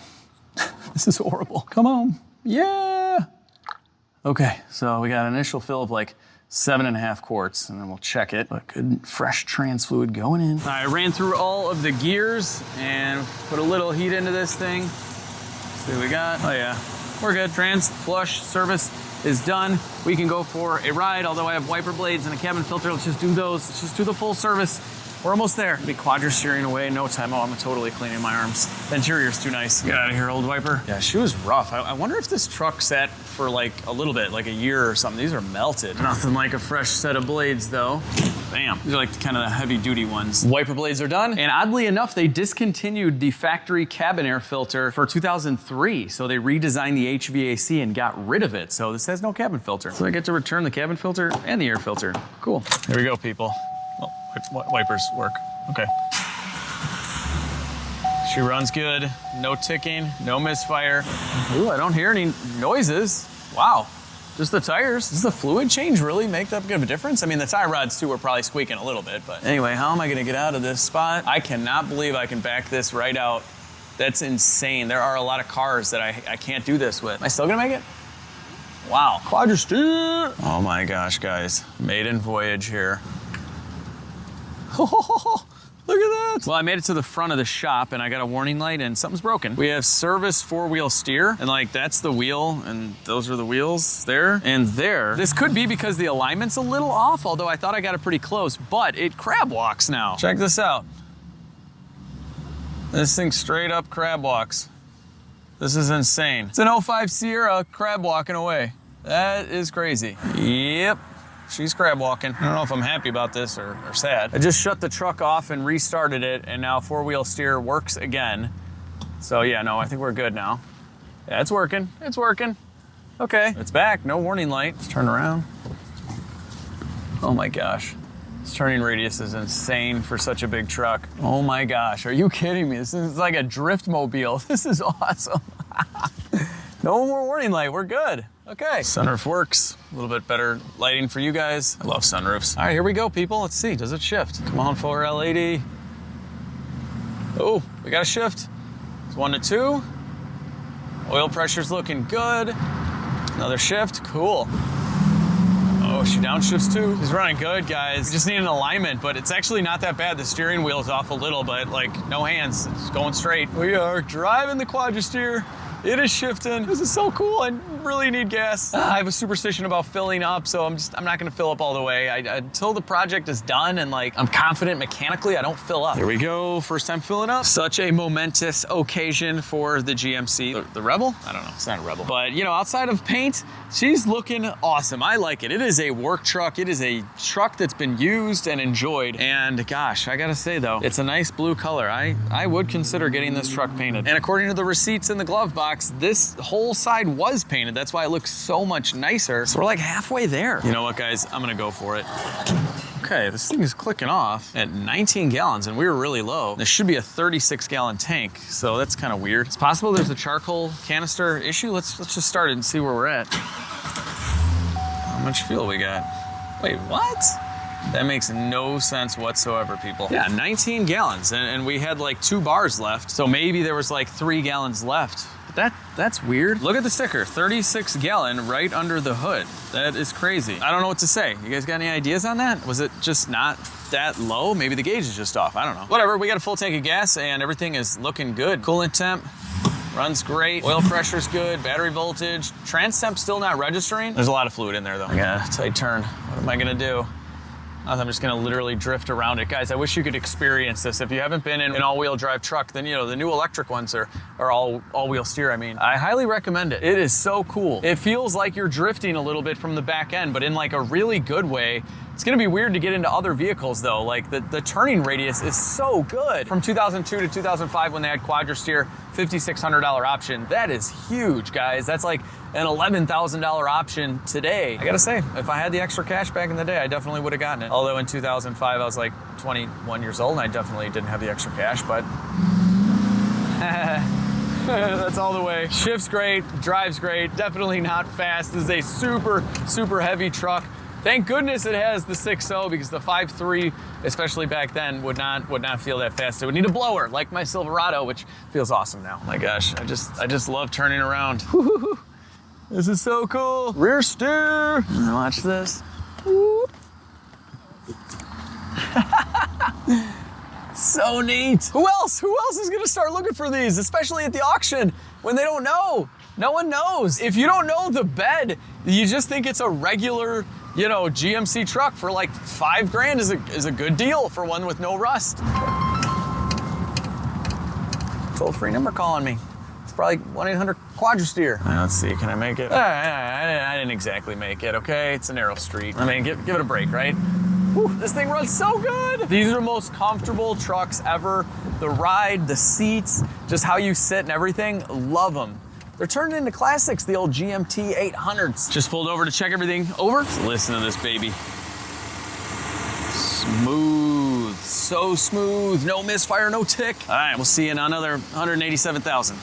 This is horrible. Come on. Yeah. Okay, so we got an initial fill of like 7.5 quarts, and then we'll check it. But good fresh trans fluid going in. I ran through all of the gears and put a little heat into this thing. See what we got. Oh yeah, we're good. Trans flush service is done. We can go for a ride, although I have wiper blades and a cabin filter. Let's just do those. Let's just do the full service. We're almost there. Be quadrasteering away in no time. Oh, I'm totally cleaning my arms. The interior's too nice. Get out of here, old wiper. Yeah, she was rough. I wonder if this truck sat for like a little bit, like a year or something. These are melted. Nothing like a fresh set of blades though. Bam. These are like kind of the heavy duty ones. Wiper blades are done. And oddly enough, they discontinued the factory cabin air filter for 2003. So they redesigned the HVAC and got rid of it. So this has no cabin filter. So I get to return the cabin filter and the air filter. Cool. Here we go, people. Wipers work. Okay. She runs good. No ticking, no misfire. Ooh, I don't hear any noises. Wow. Just the tires. Does the fluid change really make that big of a difference? I mean, the tie rods too are probably squeaking a little bit, but anyway, how am I gonna get out of this spot? I cannot believe I can back this right out. That's insane. There are a lot of cars that I can't do this with. Am I still gonna make it? Wow. Quadrasteer. Oh my gosh, guys. Maiden voyage here. Oh, look at that. Well, I made it to the front of the shop and I got a warning light and something's broken. We have service 4-wheel steer and like that's the wheel and those are the wheels there and there. This could be because the alignment's a little off, although I thought I got it pretty close, but it crab walks now. Check this out. This thing straight up crab walks. This is insane. It's an 05 Sierra crab walking away. That is crazy. Yep. She's crab walking. I don't know if I'm happy about this or sad. I just shut the truck off and restarted it, and now 4-wheel steer works again. So yeah, no, I think we're good now. Yeah, it's working. It's working. Okay, it's back. No warning light. Let's turn around. Oh my gosh. This turning radius is insane for such a big truck. Oh my gosh, are you kidding me? This is like a drift mobile. This is awesome. No more warning light, we're good. Okay, sunroof works. A little bit better lighting for you guys. I love sunroofs. All right, here we go, people. Let's see, does it shift? Come on, 4L80. Oh, we got a shift. It's 1 to 2. Oil pressure's looking good. Another shift, cool. Oh, she downshifts too. She's running good, guys. Just need an alignment, but it's actually not that bad. The steering wheel's off a little, but like no hands, it's going straight. We are driving the quadrasteer. It is shifting. This is so cool. I really need gas. I have a superstition about filling up, so I'm not gonna fill up all the way. Until the project is done and like I'm confident mechanically, I don't fill up. Here we go, first time filling up. Such a momentous occasion for the GMC. The Rebel? I don't know, it's not a Rebel. But you know, outside of paint, she's looking awesome. I like it. It is a work truck. It is a truck that's been used and enjoyed. And gosh, I gotta say though, it's a nice blue color. I would consider getting this truck painted. And according to the receipts in the glove box, this whole side was painted. That's why it looks so much nicer. So we're like halfway there. You know what, guys? I'm gonna go for it. Okay, this thing is clicking off at 19 gallons and we were really low. This should be a 36-gallon tank, so that's kind of weird. It's possible there's a charcoal canister issue. Let's just start it and see where we're at. How much fuel we got? Wait, what? That makes no sense whatsoever, people. Yeah, 19 gallons, and we had like 2 bars left, so maybe there was like 3 gallons left. That's weird. Look at the sticker, 36 gallon right under the hood. That is crazy. I don't know what to say. You guys got any ideas on that? Was it just not that low? Maybe the gauge is just off, I don't know. Whatever, we got a full tank of gas and everything is looking good. Coolant temp runs great. Oil pressure's good, battery voltage. Trans temp still not registering. There's a lot of fluid in there though. I got a tight turn. What am I gonna do? I'm just gonna literally drift around it. Guys, I wish you could experience this. If you haven't been in an all-wheel drive truck, then you know, the new electric ones are all-wheel steer, I mean. I highly recommend it. It is so cool. It feels like you're drifting a little bit from the back end, but in like a really good way. It's gonna be weird to get into other vehicles though. Like the turning radius is so good. From 2002 to 2005 when they had quadrasteer, $5,600 option. That is huge, guys. That's like an $11,000 option today. I gotta say, if I had the extra cash back in the day, I definitely would have gotten it. Although in 2005, I was like 21 years old and I definitely didn't have the extra cash, but that's all the way. Shifts great, drives great, definitely not fast. This is a super, super heavy truck. Thank goodness it has the 6.0 because the 5.3, especially back then, would not feel that fast. It would need a blower like my Silverado, which feels awesome now. My gosh, I just love turning around. Woo-hoo-hoo. This is so cool. Rear steer. Watch this. So neat. Who else is gonna start looking for these, especially at the auction when they don't know? No one knows. If you don't know the bed, you just think it's a regular, you know, GMC truck for like $5 grand is a good deal for one with no rust. Toll-free number calling me. It's probably 1-800-quadrasteer. Let's see, can I make it? I didn't exactly make it, okay? It's a narrow street. I mean, give it a break, right? Whew, this thing runs so good. These are the most comfortable trucks ever. The ride, the seats, just how you sit and everything, love them. They're turned into classics, the old GMT 800s. Just pulled over to check everything over. Let's listen to this baby. Smooth, so smooth. No misfire, no tick. All right, we'll see you in another 187,000.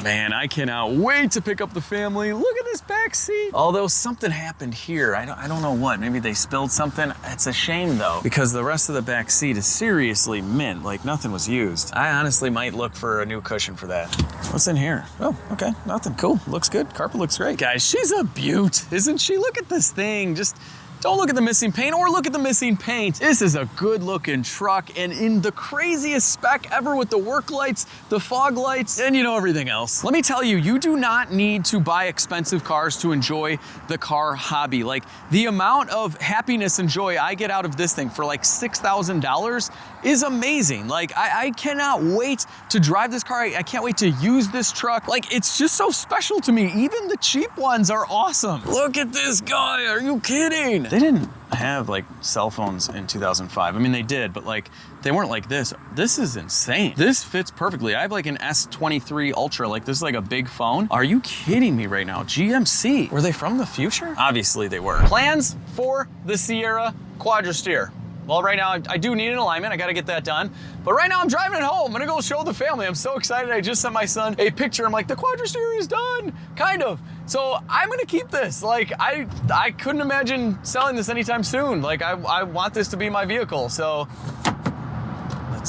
Man, I cannot wait to pick up the family. Look at this back seat. Although something happened here. I don't know what. Maybe they spilled something. It's a shame though, because the rest of the back seat is seriously mint, like nothing was used. I honestly might look for a new cushion for that. What's in here? Oh, okay, nothing. Cool, looks good. Carpet looks great. Guys, she's a beaut, isn't she? Look at this thing. Just don't look at the missing paint or look at the missing paint. This is a good looking truck and in the craziest spec ever with the work lights, the fog lights, and you know, everything else. Let me tell you, you do not need to buy expensive cars to enjoy the car hobby. Like the amount of happiness and joy I get out of this thing for like $6,000 is amazing. Like I cannot wait to drive this car. I can't wait to use this truck. Like it's just so special to me. Even the cheap ones are awesome. Look at this guy, are you kidding? They didn't have like cell phones in 2005. I mean, they did, but like they weren't like this. This is insane. This fits perfectly. I have like an S23 Ultra. Like this is like a big phone. Are you kidding me right now? GMC, were they from the future? Obviously they were. Plans for the Sierra quadrasteer. Well, right now I do need an alignment. I got to get that done. But right now I'm driving it home. I'm gonna go show the family. I'm so excited. I just sent my son a picture. I'm like, the quadrasteer is done, kind of. So I'm gonna keep this. Like I couldn't imagine selling this anytime soon. Like I want this to be my vehicle. So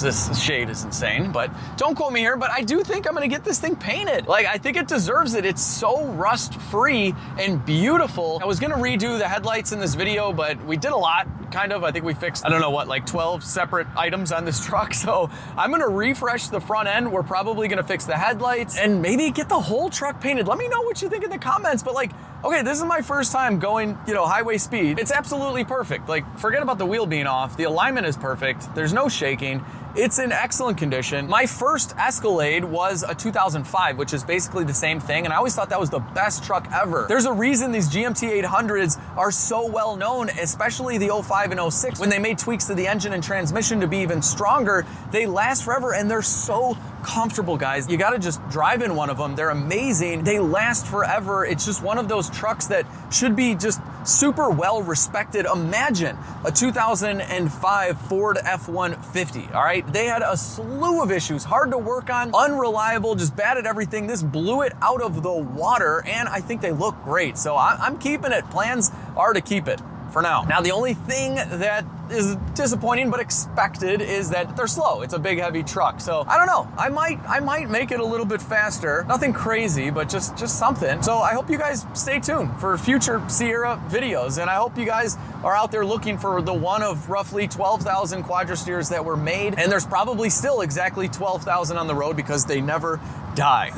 this shade is insane, but don't quote me here, but I do think I'm gonna get this thing painted. Like, I think it deserves it. It's so rust-free and beautiful. I was gonna redo the headlights in this video, but we did a lot kind of. I think we fixed, I don't know what, like 12 separate items on this truck. So I'm gonna refresh the front end. We're probably gonna fix the headlights and maybe get the whole truck painted. Let me know what you think in the comments, but like, okay, this is my first time going, you know, highway speed. It's absolutely perfect. Like, forget about the wheel being off. The alignment is perfect. There's no shaking. It's in excellent condition. My first Escalade was a 2005, which is basically the same thing, and I always thought that was the best truck ever. There's a reason these GMT 800s are so well known, especially the 05 and 06. When they made tweaks to the engine and transmission to be even stronger, they last forever, and they're so comfortable, guys. You gotta just drive in one of them. They're amazing. They last forever. It's just one of those trucks that should be just super well respected. Imagine a 2005 Ford F-150, all right? They had a slew of issues, hard to work on, unreliable, just bad at everything. This blew it out of the water, and I think they look great. So I'm keeping it. Plans are to keep it for now. Now, the only thing that is disappointing but expected is that they're slow. It's a big, heavy truck. So I don't know. I might make it a little bit faster. Nothing crazy, but just something. So I hope you guys stay tuned for future Sierra videos. And I hope you guys are out there looking for the one of roughly 12,000 quadrasteers that were made. And there's probably still exactly 12,000 on the road because they never die.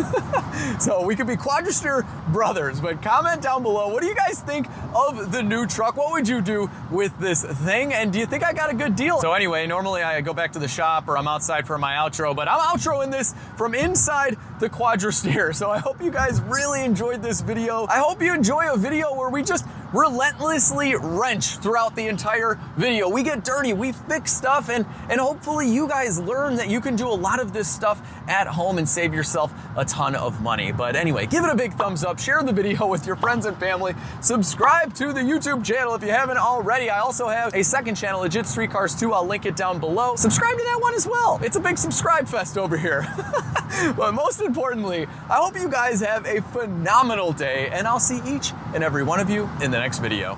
So we could be quadrasteer brothers, but comment down below. What do you guys think of the new truck? What would you do with this thing? And do you think I got a good deal? So anyway, normally I go back to the shop or I'm outside for my outro, but I'm outroing this from inside the quadrasteer. So I hope you guys really enjoyed this video. I hope you enjoy a video where we just relentlessly wrench throughout the entire video. We get dirty, we fix stuff, and hopefully you guys learn that you can do a lot of this stuff at home and save yourself a ton of money. But anyway, give it a big thumbs up, share the video with your friends and family, subscribe to the YouTube channel if you haven't already. I also have a second channel, LegitStreetCars 2. I'll link it down below. Subscribe to that one as well. It's a big subscribe fest over here. But most importantly, I hope you guys have a phenomenal day, and I'll see each and every one of you in the next video.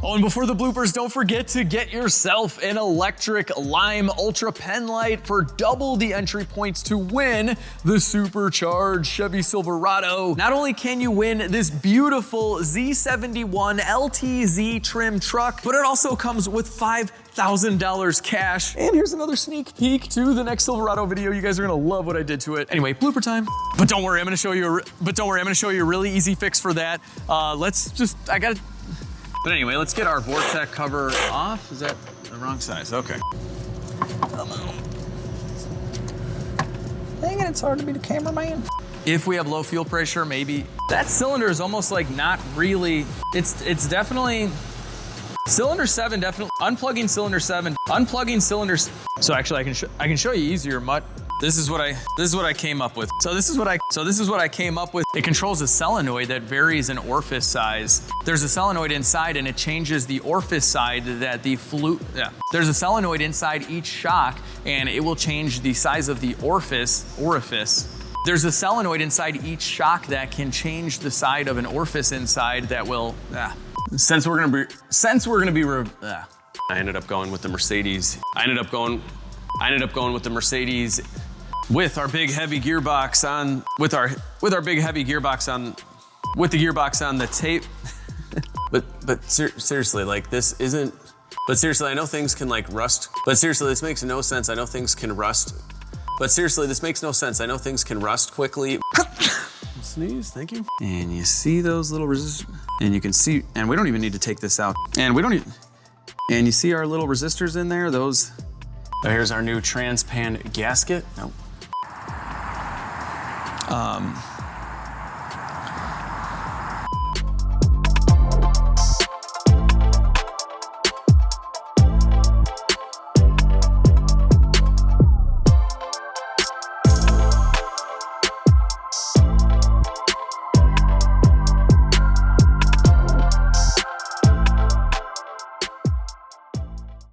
Oh, and before the bloopers, don't forget to get yourself an electric lime ultra pen light for double the entry points to win the supercharged Chevy Silverado. Not only can you win this beautiful Z71 LTZ trim truck, but it also comes with $5,000 cash. And here's another sneak peek to the next Silverado video. You guys are gonna love what I did to it. Anyway, blooper time. But don't worry, I'm gonna show you a really easy fix for that. But anyway, let's get our Vortec cover off. Is that the wrong size? Okay. Come on. Dang it, it's hard to be the cameraman. If we have low fuel pressure, maybe. That cylinder is almost like not really, it's definitely, cylinder 7 definitely, unplugging cylinder 7, unplugging cylinders. So actually I can show you easier, Mutt. This is what I came up with. So this is what I came up with. It controls a solenoid that varies in orifice size. There's a solenoid inside and it changes the orifice side that the There's a solenoid inside each shock and it will change the size of the orifice. There's a solenoid inside each shock that can change the side of an orifice inside that will, Since we're gonna be, I ended up going with the Mercedes. I ended up going with the Mercedes with our big heavy gearbox on, with the gearbox on the tape. but seriously, like this isn't, but seriously, I know things can like rust, but seriously, this makes no sense. I know things can rust, but seriously, this makes no sense. I know things can rust quickly. Sneeze, thank you. And you see those little resistors, and you can see, and we don't even need to take this out. And you see our little resistors in there, those. So here's our new Transpan gasket. Nope.